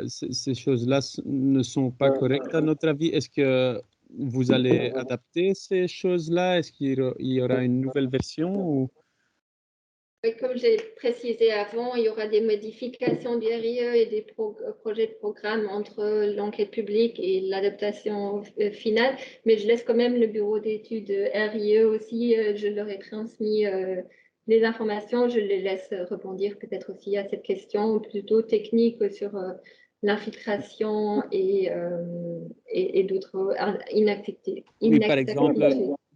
Ces choses-là ne sont pas correctes à notre avis. Est-ce que vous allez adapter ces choses-là? Est-ce qu'il y aura une nouvelle version ou... Comme j'ai précisé avant, il y aura des modifications du RIE et des projets de programme entre l'enquête publique et l'adaptation finale, mais je laisse quand même le bureau d'études RIE aussi, je leur ai transmis les informations, je les laisse rebondir peut-être aussi à cette question plutôt technique sur l'infiltration et d'autres inactivités. Oui, par exemple,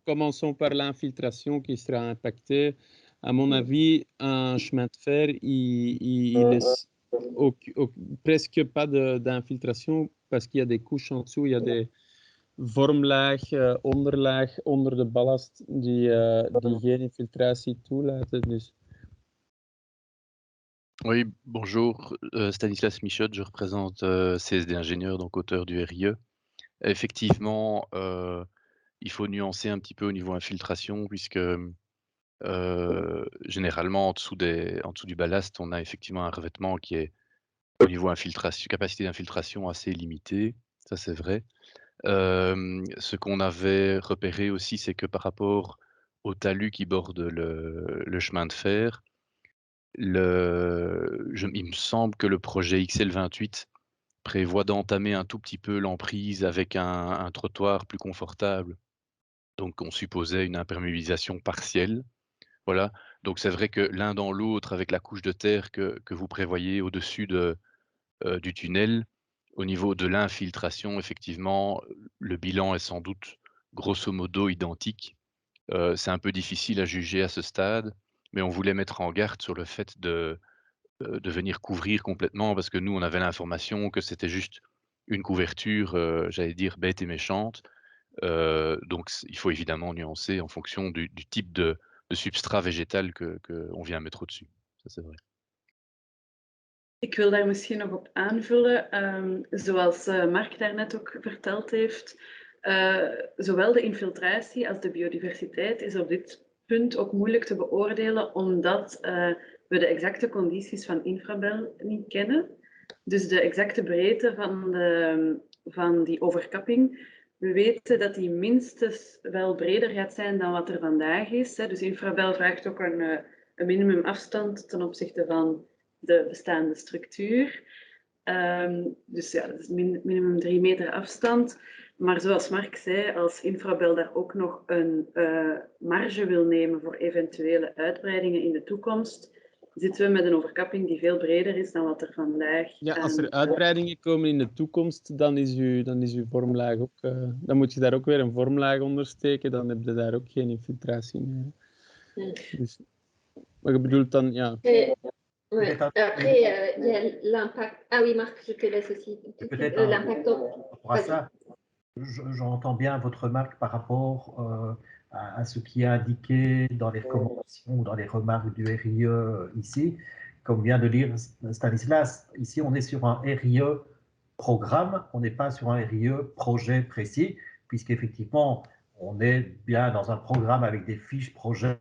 commençons par l'infiltration qui sera impactée. À mon avis, un chemin de fer, il laisse presque pas d'infiltration parce qu'il y a des couches en dessous, il y a des vormlaag, onderlaag onder de ballast die geen infiltratie toelaten. Dus. Oui, bonjour, Stanislas Michotte, je représente CSD Ingénieur, donc auteur du RIE. Effectivement, il faut nuancer un petit peu au niveau infiltration, puisque généralement, en dessous du ballast, on a effectivement un revêtement qui est au niveau infiltration, capacité d'infiltration assez limitée, ça c'est vrai. Ce qu'on avait repéré aussi, c'est que par rapport au talus qui borde le chemin de fer, il me semble que le projet XL28 prévoit d'entamer un tout petit peu l'emprise avec un trottoir plus confortable. Donc on supposait une imperméabilisation partielle. Voilà, donc c'est vrai que l'un dans l'autre, avec la couche de terre que vous prévoyez au-dessus du tunnel, au niveau de l'infiltration, effectivement, le bilan est sans doute grosso modo identique. C'est un peu difficile à juger à ce stade, mais on voulait mettre en garde sur le fait de venir couvrir complètement, parce que nous, on avait l'information que c'était juste une couverture, j'allais dire bête et méchante. Donc il faut évidemment nuancer en fonction du type de substrat végétal qu'on vient mettre au-dessus. Ça, c'est vrai. Ik wil daar misschien nog op aanvullen. Zoals Mark daarnet ook verteld heeft, zowel de infiltratie als de biodiversiteit is op dit punt ook moeilijk te beoordelen, omdat we de exacte condities van Infrabel niet kennen. Dus de exacte breedte van die overkapping. We weten dat die minstens wel breder gaat zijn dan wat er vandaag is. Dus Infrabel vraagt ook een minimumafstand ten opzichte van de bestaande structuur. Dus ja, dat is minimum 3 meter afstand. Maar zoals Mark zei, als Infrabel daar ook nog een marge wil nemen voor eventuele uitbreidingen in de toekomst, zitten we met een overkapping die veel breder is dan wat er vandaag... Ja, als er uitbreidingen komen in de toekomst, dan is uw vormlaag ook... dan moet je daar ook weer een vormlaag onder steken, dan heb je daar ook geen infiltratie meer. Dus, maar je bedoelt dan, ja... Ouais. Après, il y a l'impact. Ah oui, Marc, je te laisse aussi. L'impact. Pour ça, j'entends bien votre remarque par rapport à ce qui est indiqué dans les recommandations ou dans les remarques du RIE ici. Comme vient de lire Stanislas, ici on est sur un RIE programme, on n'est pas sur un RIE projet précis, puisqu'effectivement on est bien dans un programme avec des fiches projets,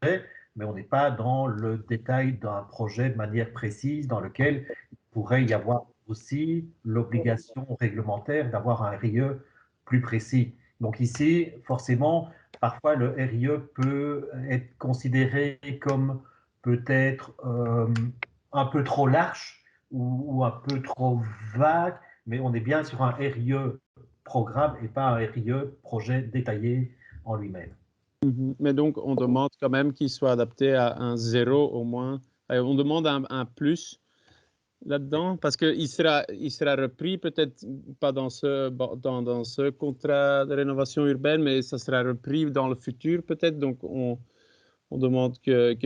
mais on n'est pas dans le détail d'un projet de manière précise dans lequel il pourrait y avoir aussi l'obligation réglementaire d'avoir un RIE plus précis. Donc ici, forcément, parfois le RIE peut être considéré comme peut-être un peu trop large ou un peu trop vague, mais on est bien sur un RIE programme et pas un RIE projet détaillé en lui-même. Mais donc, on demande quand même qu'il soit adapté à un 0 au moins. On demande un plus là-dedans parce qu'il sera repris peut-être pas dans ce contrat de rénovation urbaine, mais ça sera repris dans le futur peut-être. Donc, on demande que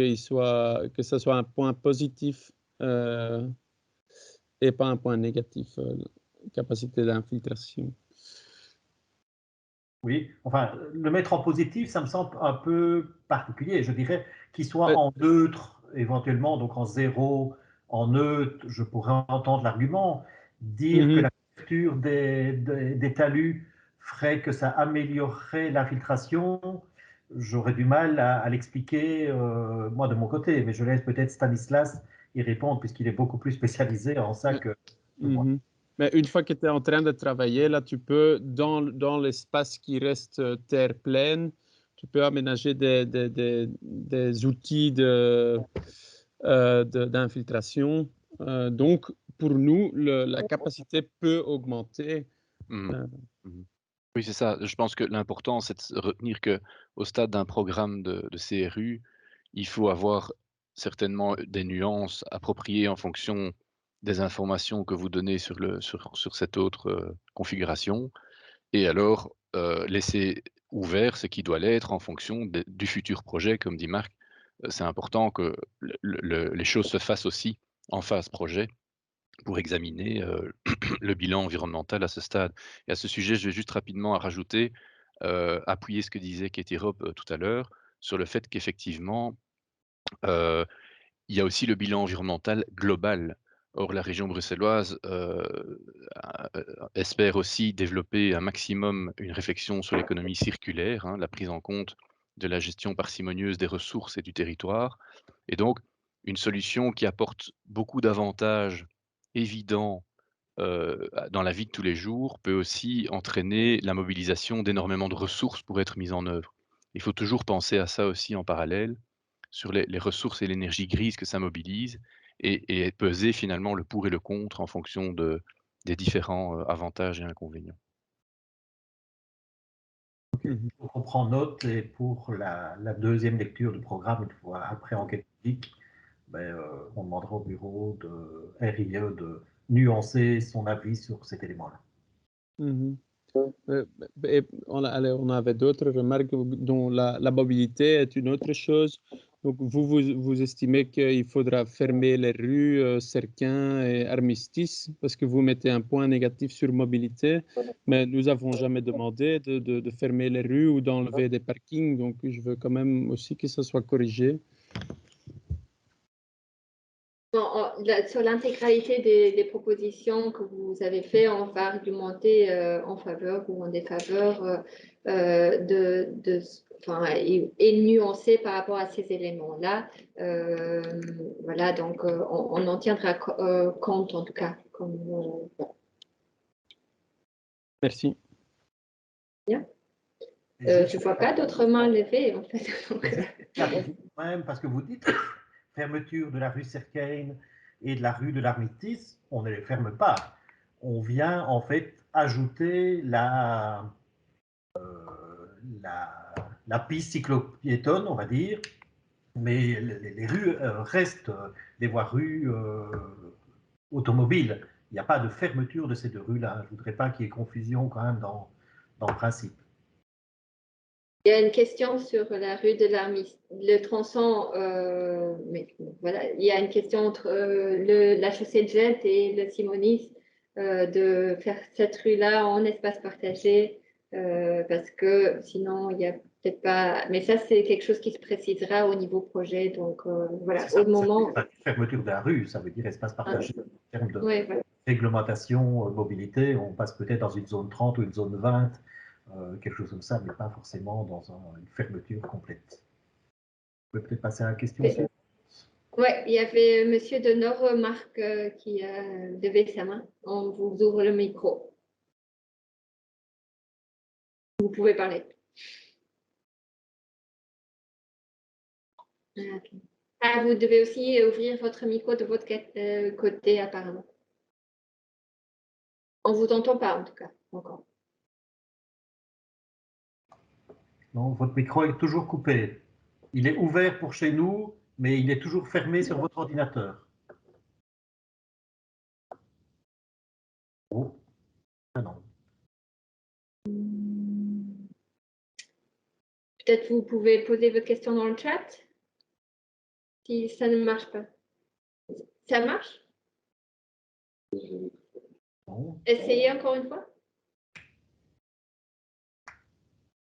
ça soit un point positif et pas un point négatif, capacité d'infiltration. Oui, enfin, le mettre en positif, ça me semble un peu particulier. Je dirais qu'il soit en neutre, éventuellement, donc en 0, en neutre, je pourrais entendre l'argument. Dire que la couverture des talus ferait que ça améliorerait l'infiltration, j'aurais du mal à l'expliquer, moi, de mon côté, mais je laisse peut-être Stanislas y répondre, puisqu'il est beaucoup plus spécialisé en ça que moi. Mais une fois que tu es en train de travailler, là, tu peux, dans l'espace qui reste terre pleine, tu peux aménager des outils d'infiltration. Donc, pour nous, la capacité peut augmenter. Oui, c'est ça. Je pense que l'important, c'est de retenir qu'au stade d'un programme de CRU, il faut avoir certainement des nuances appropriées en fonction des informations que vous donnez sur cette autre configuration. Et alors, laisser ouvert ce qui doit l'être en fonction du futur projet, comme dit Marc. C'est important que les choses se fassent aussi en phase projet pour examiner le bilan environnemental à ce stade. Et à ce sujet, je vais juste rapidement rajouter, appuyer ce que disait Katie Robb tout à l'heure, sur le fait qu'effectivement, il y a aussi le bilan environnemental global. Or, la région bruxelloise espère aussi développer un maximum une réflexion sur l'économie circulaire, hein, la prise en compte de la gestion parcimonieuse des ressources et du territoire. Et donc, une solution qui apporte beaucoup d'avantages évidents dans la vie de tous les jours peut aussi entraîner la mobilisation d'énormément de ressources pour être mises en œuvre. Il faut toujours penser à ça aussi en parallèle, sur les ressources et l'énergie grise que ça mobilise et peser finalement le pour et le contre en fonction des différents avantages et inconvénients. Donc, on prend note et pour la deuxième lecture du programme, une fois après enquête publique, on demandera au bureau de RIE de nuancer son avis sur cet élément-là. On avait d'autres remarques dont la mobilité est une autre chose. Donc, vous estimez qu'il faudra fermer les rues Cerquin et Armistice parce que vous mettez un point négatif sur mobilité, mais nous n'avons jamais demandé de fermer les rues ou d'enlever des parkings. Donc, je veux quand même aussi que ça soit corrigé. Sur l'intégralité des propositions que vous avez faites, on va argumenter en faveur ou en défaveur et nuancer par rapport à ces éléments-là. Voilà, donc on en tiendra compte en tout cas. Merci. Bien. Je ne vois pas d'autres mains levées en fait. Même parce que vous dites fermeture de la rue Cerquin et de la rue de l'Armistice, on ne les ferme pas. On vient en fait ajouter la piste cyclo-piétonne, on va dire, mais les rues restent des voiries automobiles. Il n'y a pas de fermeture de ces deux rues-là. Je ne voudrais pas qu'il y ait confusion quand même dans le principe. Il y a une question sur la rue de l'Armistice, le tronçon, mais voilà, il y a une question entre la chaussée de Gent et le Simonis de faire cette rue-là en espace partagé parce que sinon il n'y a peut-être pas. Mais ça, c'est quelque chose qui se précisera au niveau projet. Donc voilà, au moment. Fermeture de la rue, ça veut dire espace partagé. En termes de voilà. réglementation, mobilité, on passe peut-être dans une zone 30 ou une zone 20. Quelque chose comme ça, mais pas forcément dans une fermeture complète. Vous pouvez peut-être passer à la question suivante. Oui, il y avait Monsieur de Nord-Marc qui a levé sa main. On vous ouvre le micro. Vous pouvez parler. Okay. Ah, vous devez aussi ouvrir votre micro de votre côté, apparemment. On ne vous entend pas, en tout cas, encore. Non, votre micro est toujours coupé. Il est ouvert pour chez nous, mais il est toujours fermé sur votre ordinateur. Oh. Ah non. Peut-être vous pouvez poser votre question dans le chat, si ça ne marche pas. Ça marche? Non. Essayez encore une fois.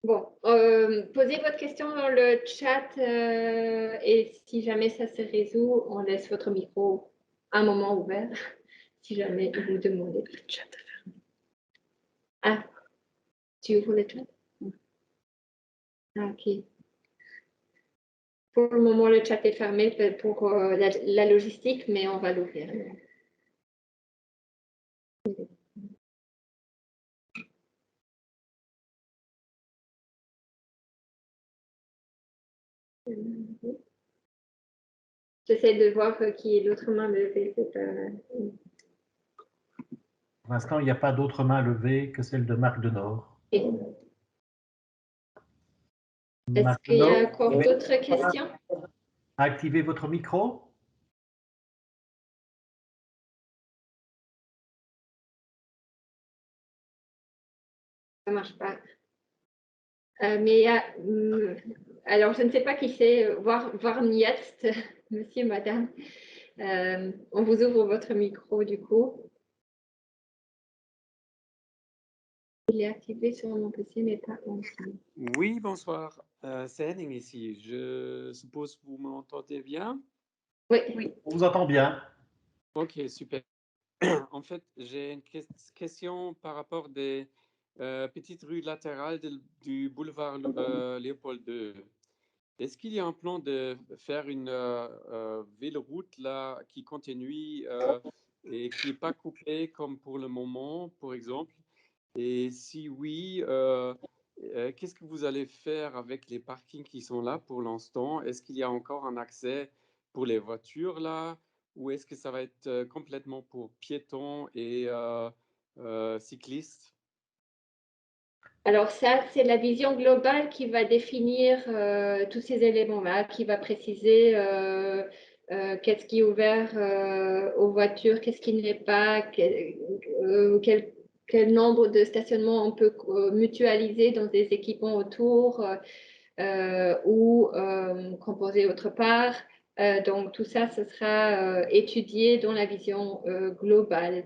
Bon, posez votre question dans le chat et si jamais ça se résout, on laisse votre micro un moment ouvert, si jamais vous demandez. Le chat est fermé. Ah, tu ouvres le chat? Ah, ok. Pour le moment, le chat est fermé pour la logistique, mais on va l'ouvrir. J'essaie de voir qui est l'autre main levée. Pour l'instant, il n'y a pas d'autre main levée que celle de Marc Denord. Est-ce qu'il y a encore d'autres questions? Activez votre micro. Ça ne marche pas. Mais alors, je ne sais pas qui c'est, voir jetzt, monsieur, madame. On vous ouvre votre micro du coup. Il est activé sur mon PC, mais pas en ligne. Oui, bonsoir. C'est Henning ici. Je suppose que vous m'entendez bien? Oui. On vous entend bien. Ok, super. En fait, j'ai une question par rapport des petites rues latérales du boulevard Léopold II. Est-ce qu'il y a un plan de faire une ville-route là qui continue et qui n'est pas coupée comme pour le moment, par exemple? Et si oui, qu'est-ce que vous allez faire avec les parkings qui sont là pour l'instant? Est-ce qu'il y a encore un accès pour les voitures là? Ou est-ce que ça va être complètement pour piétons et cyclistes? Alors ça, c'est la vision globale qui va définir tous ces éléments-là, qui va préciser qu'est-ce qui est ouvert aux voitures, qu'est-ce qui n'est pas, quel nombre de stationnements on peut mutualiser dans des équipements autour ou composer autre part. Donc tout ça, ce sera étudié dans la vision globale.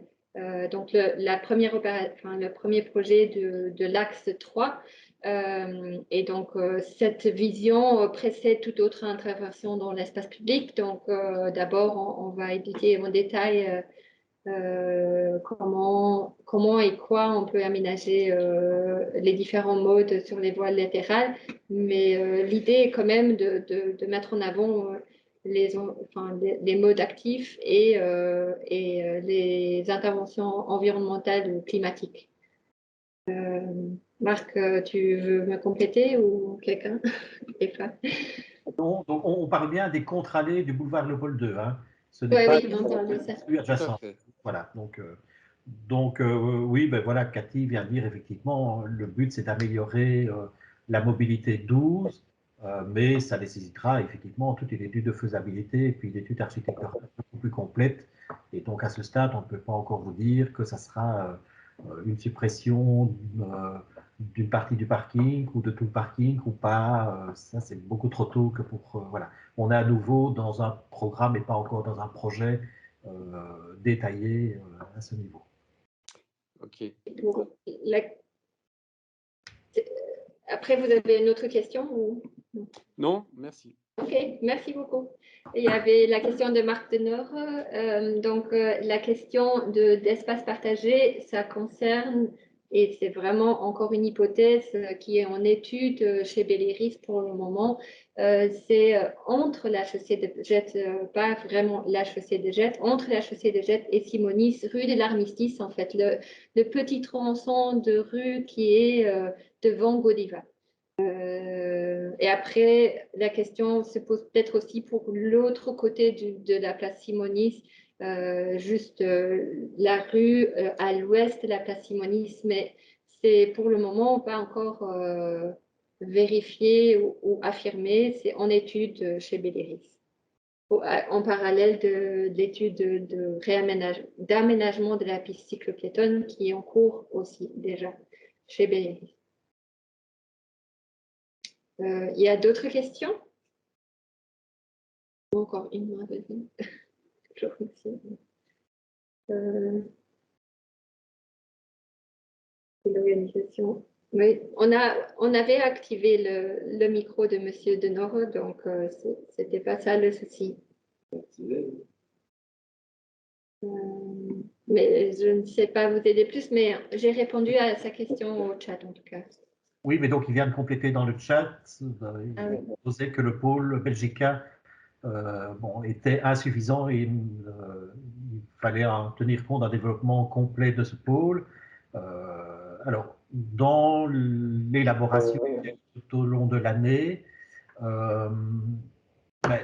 Donc, le premier projet de l'axe 3. Et donc, cette vision précède toute autre intervention dans l'espace public. Donc, d'abord, on va étudier en détail comment et quoi on peut aménager les différents modes sur les voies latérales. Mais l'idée est quand même de mettre en avant les modes actifs et les interventions environnementales ou climatiques. Marc, tu veux me compléter ou quelqu'un? Donc, on parle bien des contre-allées du boulevard Léopold II. Hein. Ce n'est pas Oui, on parle de ça. adjacent. Voilà. Donc oui, ben voilà, Cathy vient de dire effectivement, le but c'est d'améliorer la mobilité douce, mais ça nécessitera effectivement toute une étude de faisabilité et puis une étude architecturale beaucoup plus complète. Et donc à ce stade, on ne peut pas encore vous dire que ça sera une suppression d'une partie du parking ou de tout le parking ou pas. Ça, c'est beaucoup trop tôt que pour... voilà. On est à nouveau dans un programme et pas encore dans un projet détaillé à ce niveau. Ok. Après, vous avez une autre question ou... Non, merci. Ok, merci beaucoup. Il y avait la question de Marc Denord. Donc, la question d'espace partagé, ça concerne, et c'est vraiment encore une hypothèse qui est en étude chez Belléris pour le moment, c'est entre la chaussée de Jette, pas vraiment la chaussée de Jette, entre la chaussée de Jette et Simonis, rue de l'Armistice, en fait, le petit tronçon de rue qui est devant Godiva. Et après, la question se pose peut-être aussi pour l'autre côté de la place Simonis, juste la rue à l'ouest de la place Simonis, mais c'est pour le moment pas encore vérifié ou affirmé, c'est en étude chez Belléris. En parallèle de l'étude d'aménagement de la piste cyclo-piétonne qui est en cours aussi déjà chez Belléris. Il y a d'autres questions? Encore une main levée. Je remercie. L'organisation. Oui, on avait activé le micro de Monsieur Denord, donc c'était pas ça le souci. Mais je ne sais pas vous aider plus, mais j'ai répondu à sa question au chat en tout cas. Oui, mais donc il vient de compléter dans le chat, il posait que le pôle Belgica était insuffisant et il fallait en tenir compte d'un développement complet de ce pôle. Alors, dans l'élaboration tout au long de l'année,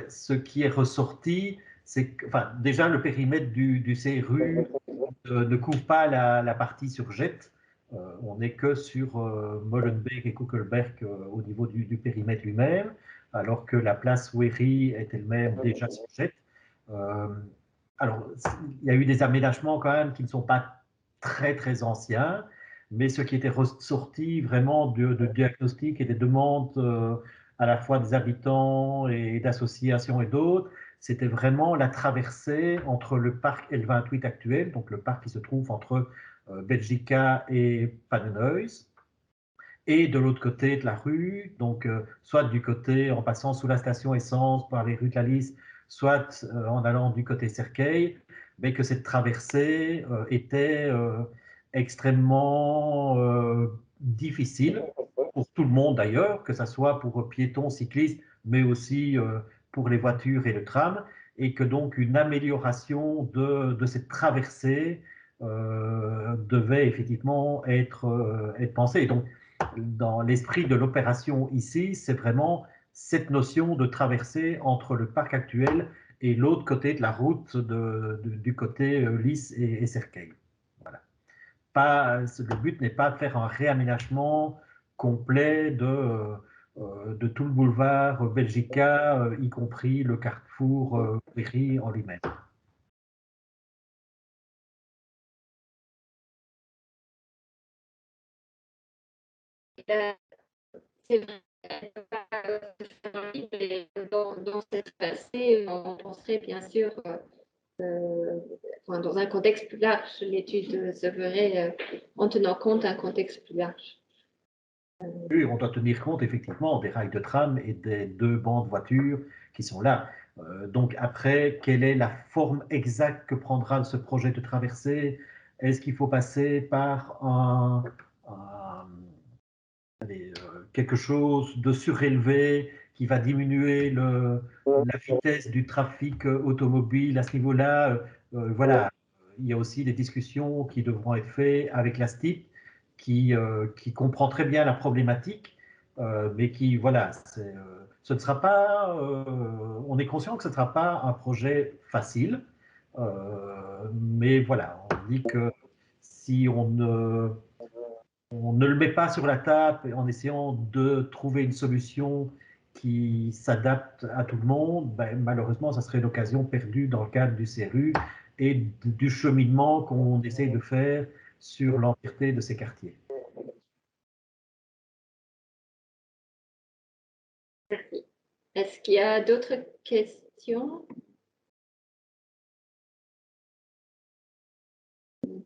ce qui est ressorti, c'est que, enfin, déjà le périmètre du CRU ne couvre pas la partie sur jet. On n'est que sur Molenbeek et Kuckelberg au niveau du périmètre lui-même, alors que la place Wéry est elle-même déjà sur jet. Alors, il y a eu des aménagements quand même qui ne sont pas très très anciens, mais ce qui était ressorti vraiment de diagnostic et des demandes à la fois des habitants et d'associations et d'autres, c'était vraiment la traversée entre le parc L28 actuel, donc le parc qui se trouve entre Belgica et Pannenhuis, et de l'autre côté de la rue, donc soit du côté en passant sous la station essence par les rues de la Lys, soit en allant du côté Cercueil, mais que cette traversée était extrêmement difficile pour tout le monde d'ailleurs, que ce soit pour piétons, cyclistes, mais aussi pour les voitures et le tram, et que donc une amélioration de cette traversée devait effectivement être pensée. Et donc, dans l'esprit de l'opération ici, c'est vraiment cette notion de traversée entre le parc actuel et l'autre côté de la route du côté Lys et Cercueil. Voilà. Le but n'est pas de faire un réaménagement complet de tout le boulevard Belgica, y compris le carrefour Wéry en lui-même. C'est vrai, dans cette passée, on serait bien sûr, dans un contexte plus large, l'étude se ferait en tenant compte d'un contexte plus large. Oui, on doit tenir compte effectivement des rails de tram et des 2 bancs de voitures qui sont là. Donc après, quelle est la forme exacte que prendra ce projet de traversée? Est-ce qu'il faut passer par quelque chose de surélevé qui va diminuer la vitesse du trafic automobile à ce niveau-là? Voilà, il y a aussi des discussions qui devront être faites avec la STIP qui comprend très bien la problématique, mais qui, voilà, ce ne sera pas, on est conscient que ce ne sera pas un projet facile, mais voilà, on dit que si on ne le met pas sur la table en essayant de trouver une solution qui s'adapte à tout le monde, ben, malheureusement, ça serait l'occasion perdue dans le cadre du CRU et du cheminement qu'on essaye de faire sur l'entièreté de ces quartiers. Merci. Est-ce qu'il y a d'autres questions?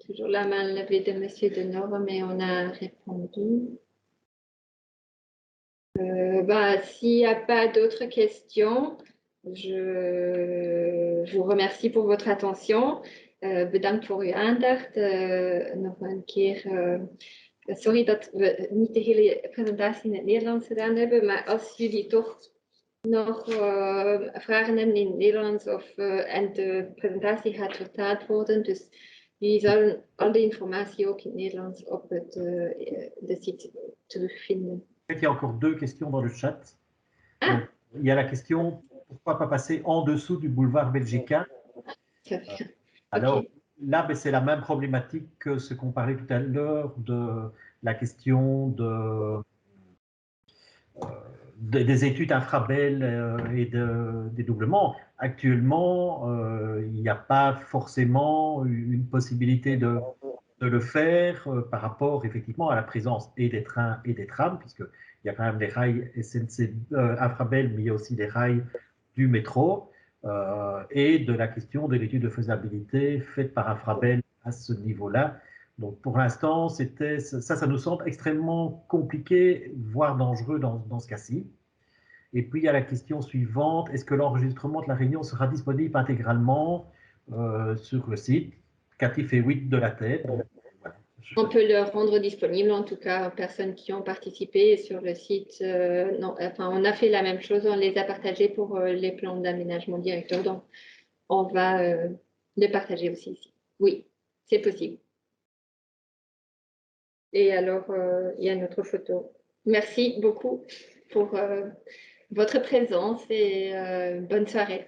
Toujours la main levée de Monsieur Denore, mais on a répondu. S'il n'y a pas d'autres questions, je vous remercie pour votre attention. Bedankt voor uw aandacht. Nog een keer, sorry dat we niet de hele presentatie in het Nederlands gedaan hebben, maar als jullie toch nog vragen hebben in het Nederlands en de presentatie gaat vertaald worden, dus jullie zullen al de informatie ook in het Nederlands op de site terugvinden. Il y a encore 2 questions dans le chat. Donc, il y a la question, pourquoi pas passer en dessous du boulevard Belgica? Alors, okay. Là, c'est la même problématique que ce qu'on parlait tout à l'heure de la question des études infrabel et des doublements. Actuellement, il n'y a pas forcément une possibilité de le faire par rapport effectivement à la présence et des trains et des trams, puisqu'il y a quand même des rails SNC infrabel, mais il y a aussi des rails du métro, et de la question de l'étude de faisabilité faite par infrabel à ce niveau-là. Donc pour l'instant, ça nous semble extrêmement compliqué, voire dangereux dans ce cas-ci. Et puis il y a la question suivante, est-ce que l'enregistrement de la réunion sera disponible intégralement sur le site? Catif et 8 de la tête. Donc, voilà. On peut le rendre disponible, en tout cas, aux personnes qui ont participé sur le site. Non, enfin, on a fait la même chose, on les a partagés pour les plans d'aménagement directeur. Donc, on va les partager aussi ici. Oui, c'est possible. Et alors, il y a notre photo. Merci beaucoup pour votre présence et bonne soirée.